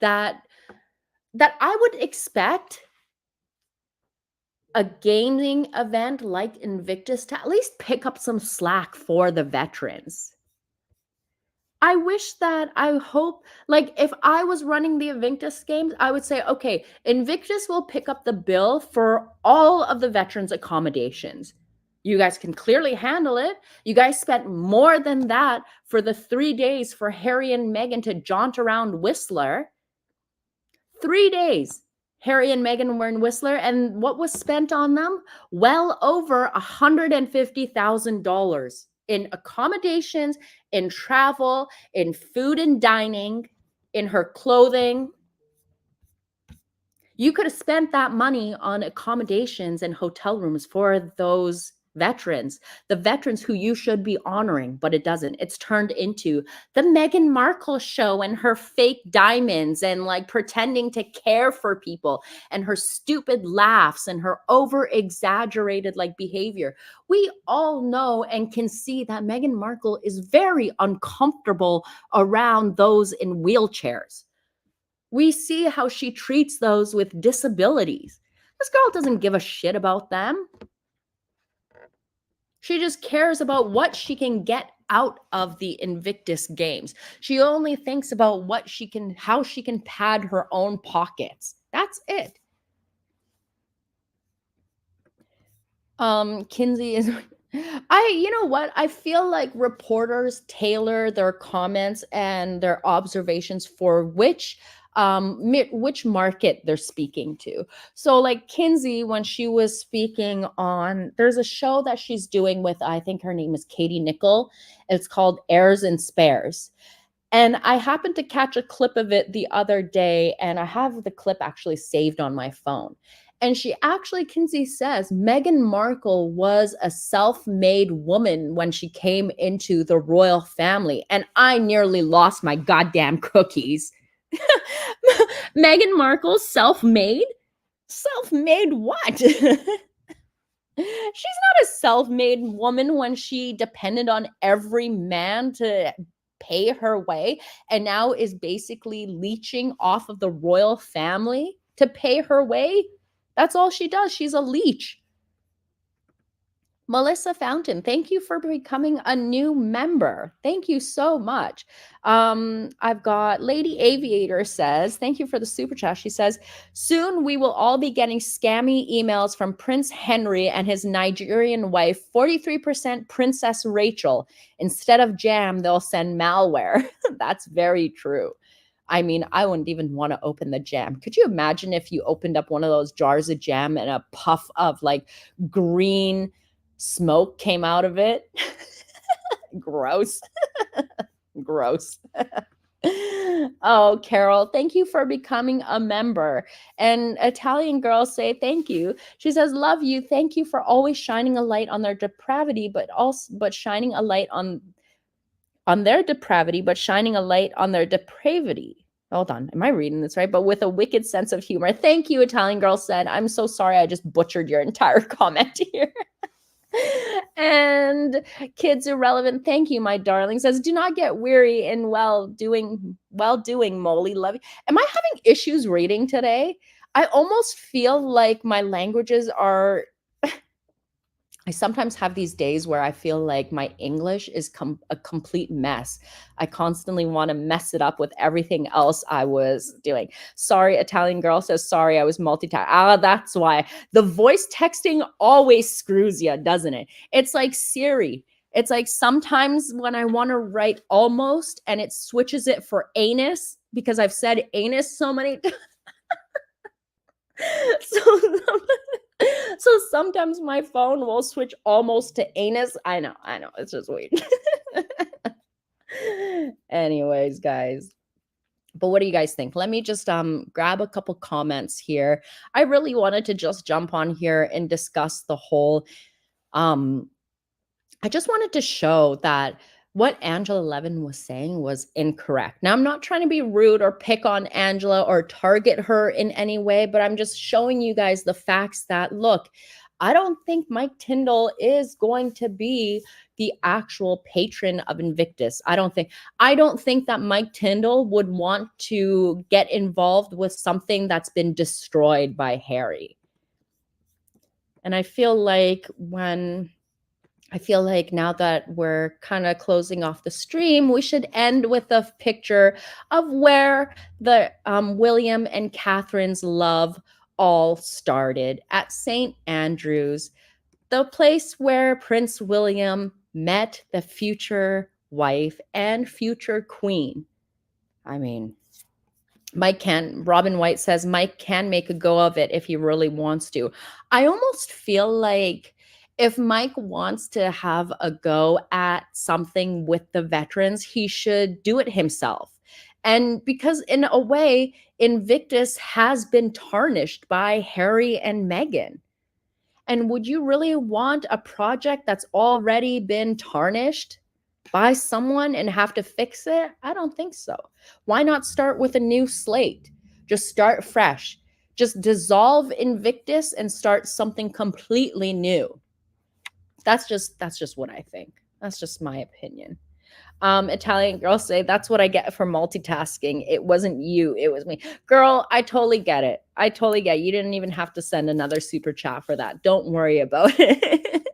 I would expect a gaming event like Invictus to at least pick up some slack for the veterans. I hope, like, if I was running the Invictus Games, I would say, okay, Invictus will pick up the bill for all of the veterans' accommodations. You guys can clearly handle it. You guys spent more than that for the 3 days for Harry and Meghan to jaunt around Whistler. 3 days. Harry and Meghan were in Whistler, and what was spent on them? Well over $150,000 in accommodations, in travel, in food and dining, in her clothing. You could have spent that money on accommodations and hotel rooms for those veterans, the veterans who you should be honoring, but it doesn't. It's turned into the Meghan Markle show and her fake diamonds and like pretending to care for people and her stupid laughs and her over exaggerated like behavior. We all know and can see that Meghan Markle is very uncomfortable around those in wheelchairs. We see how she treats those with disabilities. This girl doesn't give a shit about them. She just cares about what she can get out of the Invictus Games. She only thinks about how she can pad her own pockets. That's it. Kinsey is you know what? I feel like reporters tailor their comments and their observations for which market they're speaking to. So like Kinsey, when she was speaking on, there's a show that she's doing with, I think her name is Katie Nichol. It's called Heirs and Spares. And I happened to catch a clip of it the other day, and I have the clip actually saved on my phone. And Kinsey says, Meghan Markle was a self-made woman when she came into the royal family. And I nearly lost my goddamn cookies. Meghan Markle self-made? Self-made what? She's not a self-made woman when she depended on every man to pay her way and now is basically leeching off of the royal family to pay her way. That's all she does. She's a leech. Melissa Fountain, thank you for becoming a new member. Thank you so much. I've got Lady Aviator says, thank you for the super chat. She says, soon we will all be getting scammy emails from Prince Henry and his Nigerian wife, 43% Princess Rachel. Instead of jam, they'll send malware. That's very true. I mean, I wouldn't even want to open the jam. Could you imagine if you opened up one of those jars of jam and a puff of like green smoke came out of it? Gross. Gross. Oh, Carol, thank you for becoming a member. And Italian girl say thank you. She says, love you. Thank you for always shining a light on their depravity, but shining a light on their depravity, but shining a light on their depravity. Hold on. Am I reading this right? But with a wicked sense of humor. Thank you, Italian girl said. I'm so sorry. I just butchered your entire comment here. And Kids Irrelevant, thank you, my darling, says, do not get weary in well doing, Molly. Love you. Am I having issues reading today? I almost feel like my languages are I sometimes have these days where I feel like my English is a complete mess. I constantly want to mess it up with everything else I was doing. Sorry, Italian girl says, sorry, I was multitasking. That's why. The voice texting always screws you, doesn't it? It's like Siri. It's like sometimes when I want to write almost and it switches it for anus because I've said anus so many times. So sometimes my phone will switch almost to anus. I know. It's just weird. Anyways, guys. But what do you guys think? Let me just grab a couple comments here. I really wanted to just jump on here and discuss the whole I just wanted to show that what Angela Levin was saying was incorrect. Now, I'm not trying to be rude or pick on Angela or target her in any way, but I'm just showing you guys the facts that, look, I don't think Mike Tindall is going to be the actual patron of Invictus. I don't think that Mike Tindall would want to get involved with something that's been destroyed by Harry. And I feel like now that we're kind of closing off the stream, we should end with a picture of where the William and Catherine's love all started at St. Andrews, the place where Prince William met the future wife and future queen. I mean, Robin White says Mike can make a go of it if he really wants to. I almost feel like if Mike wants to have a go at something with the veterans, he should do it himself. And because in a way, Invictus has been tarnished by Harry and Meghan. And would you really want a project that's already been tarnished by someone and have to fix it? I don't think so. Why not start with a new slate? Just start fresh. Just dissolve Invictus and start something completely new. That's just what I think. That's just my opinion. Italian girls say, that's what I get for multitasking. It wasn't you, it was me. Girl, I totally get it. I totally get it. You didn't even have to send another super chat for that. Don't worry about it.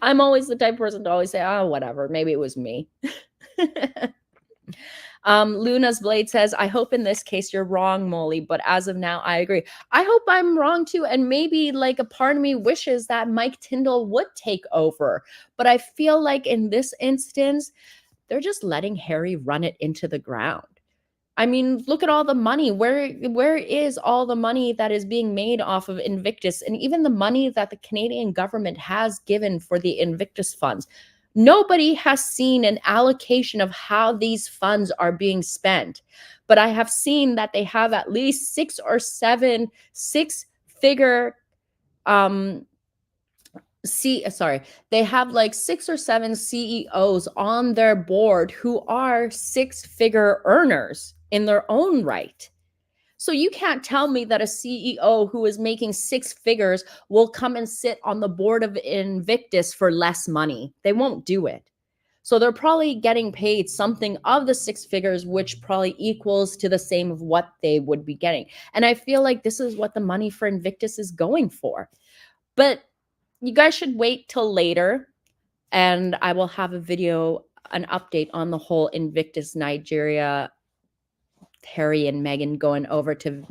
I'm always the type of person to always say, oh, whatever. Maybe it was me. Luna's Blade says, I hope in this case you're wrong, Molly, but as of now, I agree. I hope I'm wrong too. And maybe like a part of me wishes that Mike Tindall would take over. But I feel like in this instance, they're just letting Harry run it into the ground. I mean, look at all the money. Where is all the money that is being made off of Invictus, and even the money that the Canadian government has given for the Invictus funds? Nobody has seen an allocation of how these funds are being spent. But I have seen that they have at least 6 or 7 six-figure they have like 6 or 7 CEOs on their board who are 6-figure earners in their own right. So you can't tell me that a CEO who is making 6 figures will come and sit on the board of Invictus for less money. They won't do it. So they're probably getting paid something of the 6 figures, which probably equals to the same of what they would be getting. And I feel like this is what the money for Invictus is going for. But you guys should wait till later, and I will have a video, an update on the whole Invictus Nigeria, Harry and Meghan going over to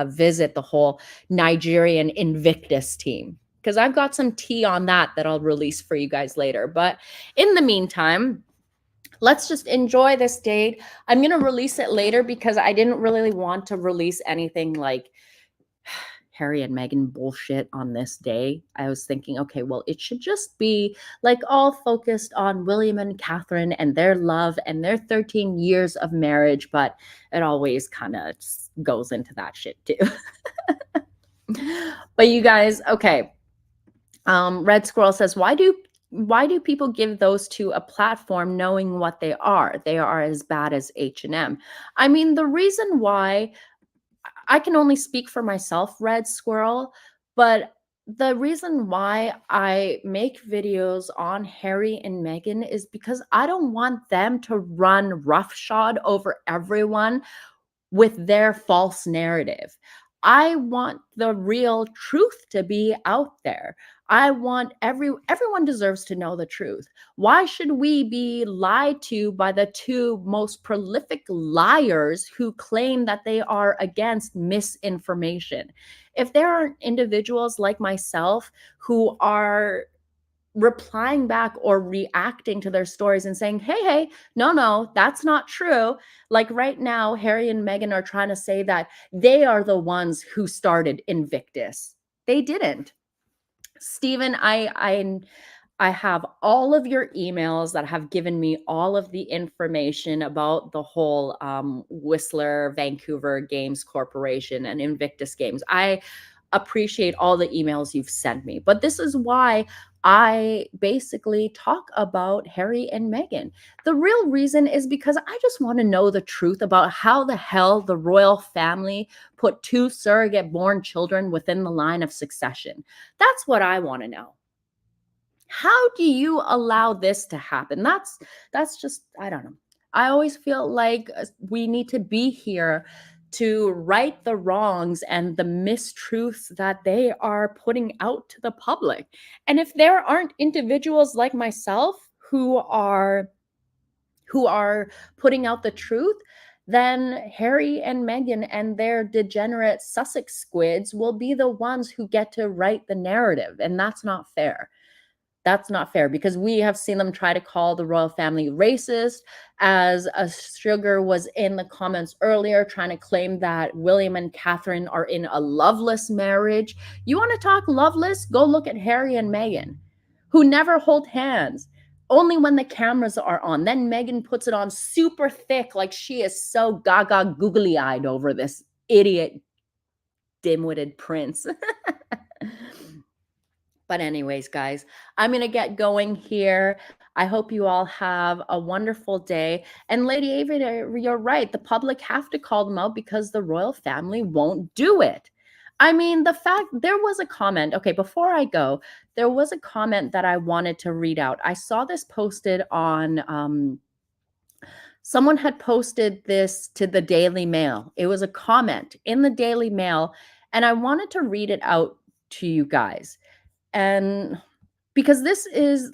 visit the whole Nigerian Invictus team, because I've got some tea on that I'll release for you guys later. But in the meantime, let's just enjoy this date. I'm going to release it later because I didn't really want to release anything like Harry and Meghan bullshit on this day. I was thinking, okay, well, it should just be like all focused on William and Catherine and their love and their 13 years of marriage, but it always kind of goes into that shit too. But you guys, okay. Red Squirrel says, why do people give those two a platform knowing what they are? They are as bad as H&M. I mean, the reason why, I can only speak for myself, Red Squirrel, but the reason why I make videos on Harry and Meghan is because I don't want them to run roughshod over everyone with their false narrative. I want the real truth to be out there. I want everyone deserves to know the truth. Why should we be lied to by the two most prolific liars who claim that they are against misinformation? If there are individuals like myself who are replying back or reacting to their stories and saying, hey, no, that's not true. Like right now, Harry and Meghan are trying to say that they are the ones who started Invictus. They didn't. Stephen, I have all of your emails that have given me all of the information about the whole Whistler Vancouver Games Corporation and Invictus Games. appreciate all the emails you've sent me. But this is why I basically talk about Harry and Meghan. The real reason is because I just want to know the truth about how the hell the royal family put 2 surrogate born children within the line of succession. That's what I want to know. How do you allow this to happen? That's just, I don't know. I always feel like we need to be here to right the wrongs and the mistruths that they are putting out to the public. And if there aren't individuals like myself who are putting out the truth, then Harry and Meghan and their degenerate Sussex squids will be the ones who get to write the narrative, and that's not fair. That's not fair, because we have seen them try to call the royal family racist, as a Sugar was in the comments earlier trying to claim that William and Catherine are in a loveless marriage. You want to talk loveless? Go look at Harry and Meghan, who never hold hands, only when the cameras are on. Then Meghan puts it on super thick, like she is so gaga googly-eyed over this idiot dim-witted prince. But anyways, guys, I'm going to get going here. I hope you all have a wonderful day. And Lady Ava, you're right. The public have to call them out because the royal family won't do it. I mean, the fact there was a comment. Okay, before I go, there was a comment that I wanted to read out. I saw this posted on, someone had posted this to the Daily Mail. It was a comment in the Daily Mail, and I wanted to read it out to you guys. And because this is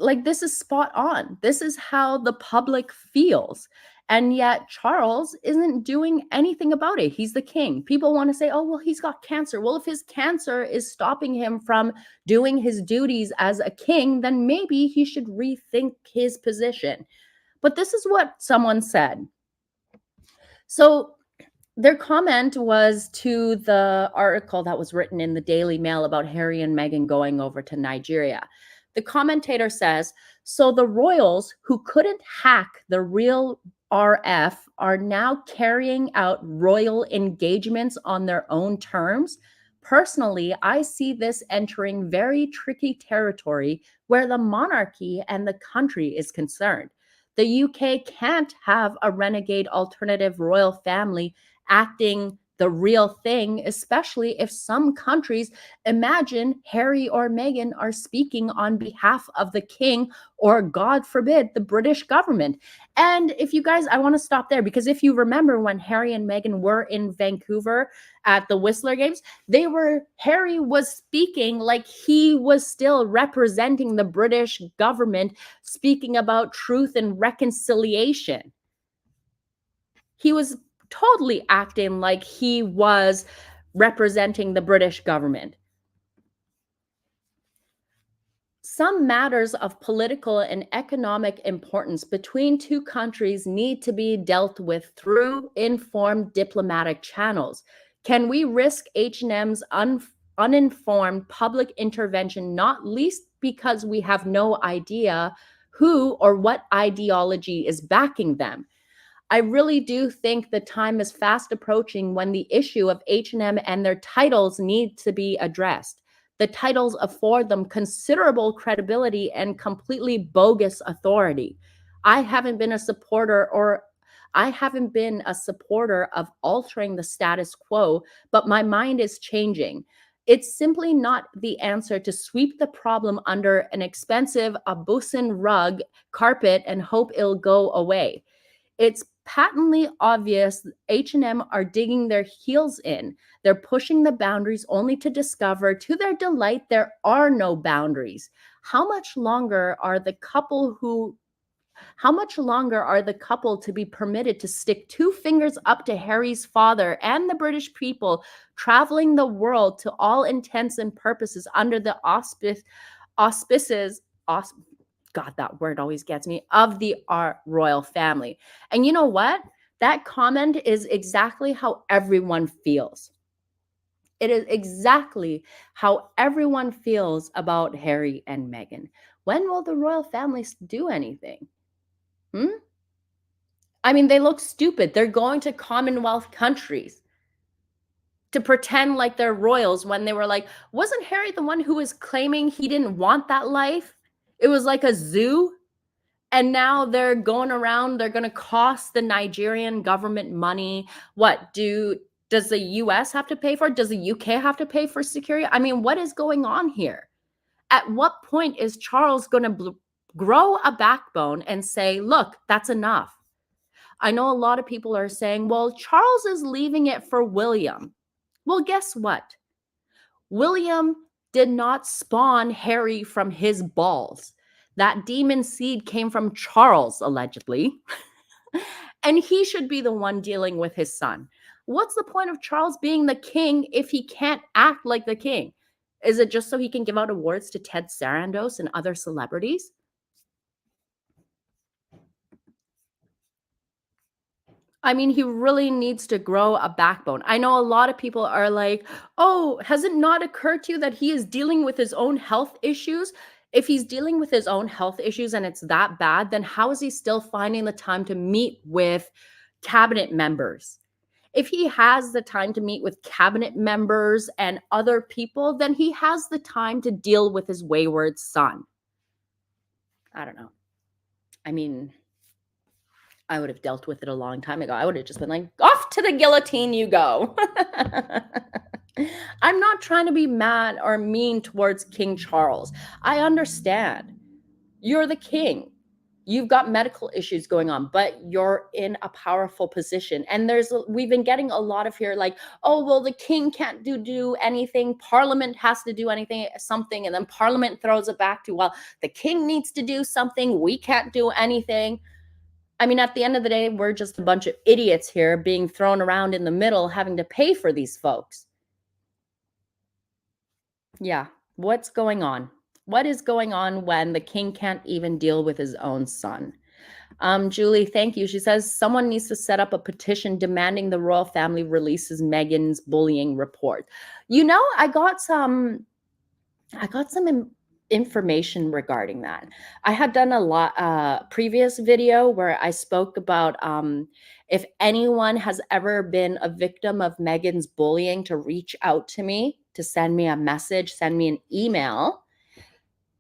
spot on. This is how the public feels. And yet Charles isn't doing anything about it. He's the king. People want to say, oh, well, he's got cancer. Well, if his cancer is stopping him from doing his duties as a king, then maybe he should rethink his position. But this is what someone said. So their comment was to the article that was written in the Daily Mail about Harry and Meghan going over to Nigeria. The commentator says, so the royals who couldn't hack the real RF are now carrying out royal engagements on their own terms. Personally, I see this entering very tricky territory where the monarchy and the country is concerned. The UK can't have a renegade alternative royal family acting the real thing, especially if some countries imagine Harry or Meghan are speaking on behalf of the king or, God forbid, the British government. And if you guys, I want to stop there, because if you remember when Harry and Meghan were in Vancouver at the Whistler Games, Harry was speaking like he was still representing the British government, speaking about truth and reconciliation. He was totally acting like he was representing the British government. Some matters of political and economic importance between two countries need to be dealt with through informed diplomatic channels. Can we risk H&M's uninformed public intervention, not least because we have no idea who or what ideology is backing them? I really do think the time is fast approaching when the issue of H&M and their titles need to be addressed. The titles afford them considerable credibility and completely bogus authority. I haven't been a supporter of altering the status quo, but my mind is changing. It's simply not the answer to sweep the problem under an expensive Abusin rug carpet and hope it'll go away. It's patently obvious H&M are digging their heels in. They're pushing the boundaries only to discover, to their delight, there are no boundaries. How much longer are the couple to be permitted to stick 2 fingers up to Harry's father and the British people, traveling the world to all intents and purposes under the auspices, God, that word always gets me, of the royal family? And you know what? That comment is exactly how everyone feels. It is exactly how everyone feels about Harry and Meghan. When will the royal family do anything? I mean, they look stupid. They're going to Commonwealth countries. to pretend like they're royals when they were like, wasn't Harry the one who was claiming he didn't want that life? It was like a zoo. And now they're going around, they're going to cost the Nigerian government money. What does the US have to pay for it? Does the UK have to pay for security? I mean, what is going on here? At what point is Charles going to grow a backbone and say, look, that's enough? I know a lot of people are saying, well, Charles is leaving it for William. Well, guess what? William did not spawn Harry from his balls. That demon seed came from Charles, allegedly. And he should be the one dealing with his son. What's the point of Charles being the king if he can't act like the king? Is it just so he can give out awards to Ted Sarandos and other celebrities? I mean, he really needs to grow a backbone. I know a lot of people are like, oh, has it not occurred to you that he is dealing with his own health issues? If he's dealing with his own health issues and it's that bad, then how is he still finding the time to meet with cabinet members? If he has the time to meet with cabinet members and other people, then he has the time to deal with his wayward son. I don't know. I mean, I would have dealt with it a long time ago. I would have just been like, off to the guillotine you go. I'm not trying to be mad or mean towards King Charles. I understand. You're the king. You've got medical issues going on, but you're in a powerful position. And we've been getting a lot of here like, oh, well, the king can't do anything. Parliament has to do something. And then Parliament throws it back to, well, the king needs to do something. We can't do anything. I mean, at the end of the day, we're just a bunch of idiots here being thrown around in the middle, having to pay for these folks. Yeah. What's going on? What is going on when the king can't even deal with his own son? Julie, thank you. She says someone needs to set up a petition demanding the royal family releases Meghan's bullying report. You know, I got some information regarding that. I had done a previous video where I spoke about if anyone has ever been a victim of Meghan's bullying to reach out to me, to send me a message, send me an email.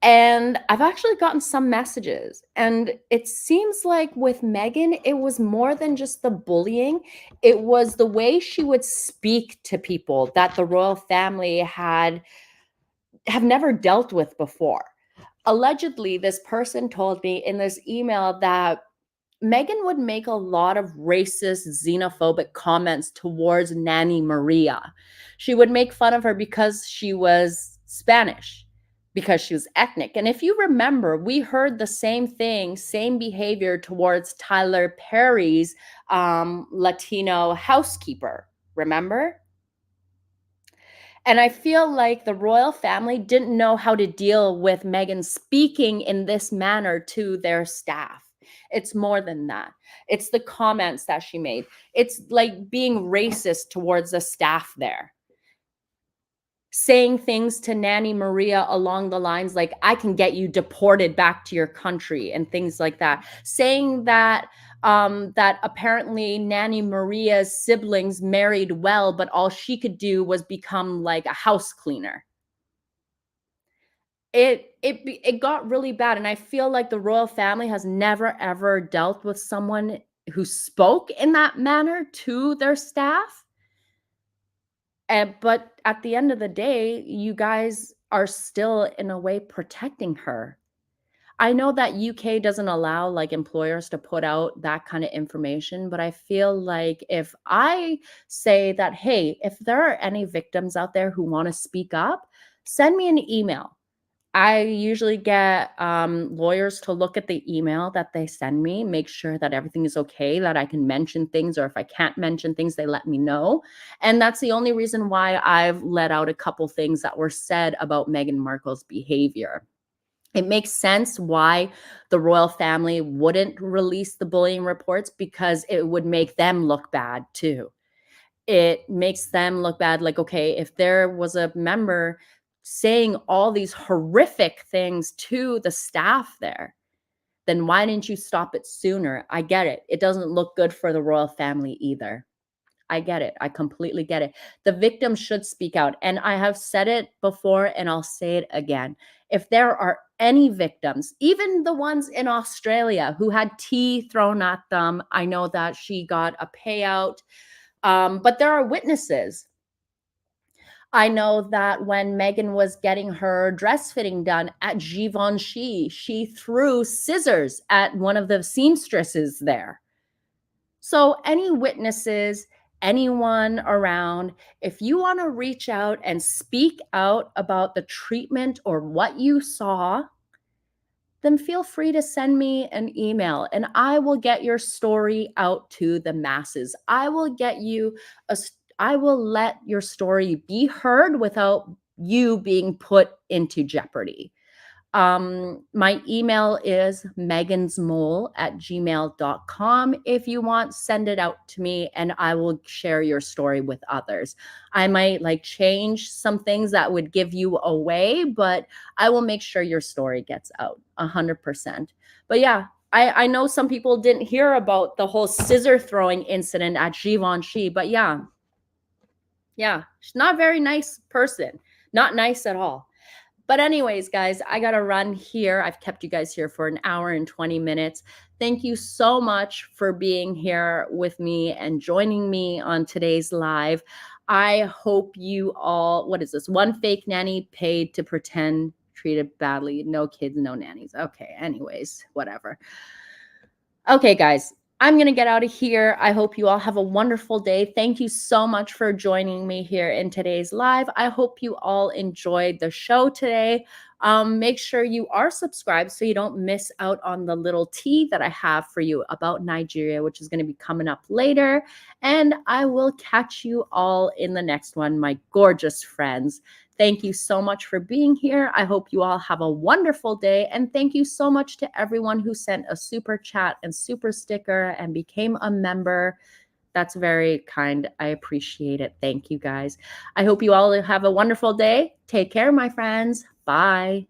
And I've actually gotten some messages. And it seems like with Meghan, it was more than just the bullying. It was the way she would speak to people that the royal family have never dealt with before. Allegedly, this person told me in this email that Meghan would make a lot of racist, xenophobic comments towards Nanny Maria. She would make fun of her because she was Spanish, because she was ethnic. And if you remember, we heard the same thing, same behavior towards Tyler Perry's Latino housekeeper. Remember? And I feel like the royal family didn't know how to deal with Meghan speaking in this manner to their staff. It's more than that. It's the comments that she made. It's like being racist towards the staff there. Saying things to Nanny Maria along the lines like, I can get you deported back to your country and things like that. Saying that that apparently Nanny Maria's siblings married well, but all she could do was become like a house cleaner. It got really bad. And I feel like the royal family has never, ever dealt with someone who spoke in that manner to their staff. But at the end of the day, you guys are still in a way protecting her. I know that UK doesn't allow like employers to put out that kind of information, but I feel like if I say that, hey, if there are any victims out there who want to speak up, send me an email. I usually get lawyers to look at the email that they send me, make sure that everything is okay, that I can mention things, or if I can't mention things, they let me know. And that's the only reason why I've let out a couple things that were said about Meghan Markle's behavior. It makes sense why the royal family wouldn't release the bullying reports, because it would make them look bad too. It makes them look bad. Like, okay, if there was a member saying all these horrific things to the staff there, then why didn't you stop it sooner? I get it. It doesn't look good for the royal family either. I get it. I completely get it. The victim should speak out. And I have said it before and I'll say it again. If there are any victims, even the ones in Australia who had tea thrown at them, I know that she got a payout, but there are witnesses. I know that when Meghan was getting her dress fitting done at Givenchy, she threw scissors at one of the seamstresses there. So, any witnesses, anyone around, if you want to reach out and speak out about the treatment or what you saw, then feel free to send me an email and I will get your story out to the masses. I will let your story be heard without you being put into jeopardy. My email is MeghansMole@gmail.com. If you want, send it out to me and I will share your story with others. I might change some things that would give you away, but I will make sure your story gets out 100%. But yeah, I know some people didn't hear about the whole scissor throwing incident at Givenchy, but yeah, she's not a very nice person. Not nice at all. But anyways, guys, I got to run here. I've kept you guys here for an hour and 20 minutes. Thank you so much for being here with me and joining me on today's live. I hope you all, what is this? One fake nanny paid to pretend treated badly. No kids, no nannies. Okay, anyways, whatever. Okay, guys, I'm going to get out of here. I hope you all have a wonderful day. Thank you so much for joining me here in today's live. I hope you all enjoyed the show today. Make sure you are subscribed so you don't miss out on the little tea that I have for you about Nigeria, which is going to be coming up later. And I will catch you all in the next one, my gorgeous friends. Thank you so much for being here. I hope you all have a wonderful day. And thank you so much to everyone who sent a super chat and super sticker and became a member. That's very kind. I appreciate it. Thank you, guys. I hope you all have a wonderful day. Take care, my friends. Bye.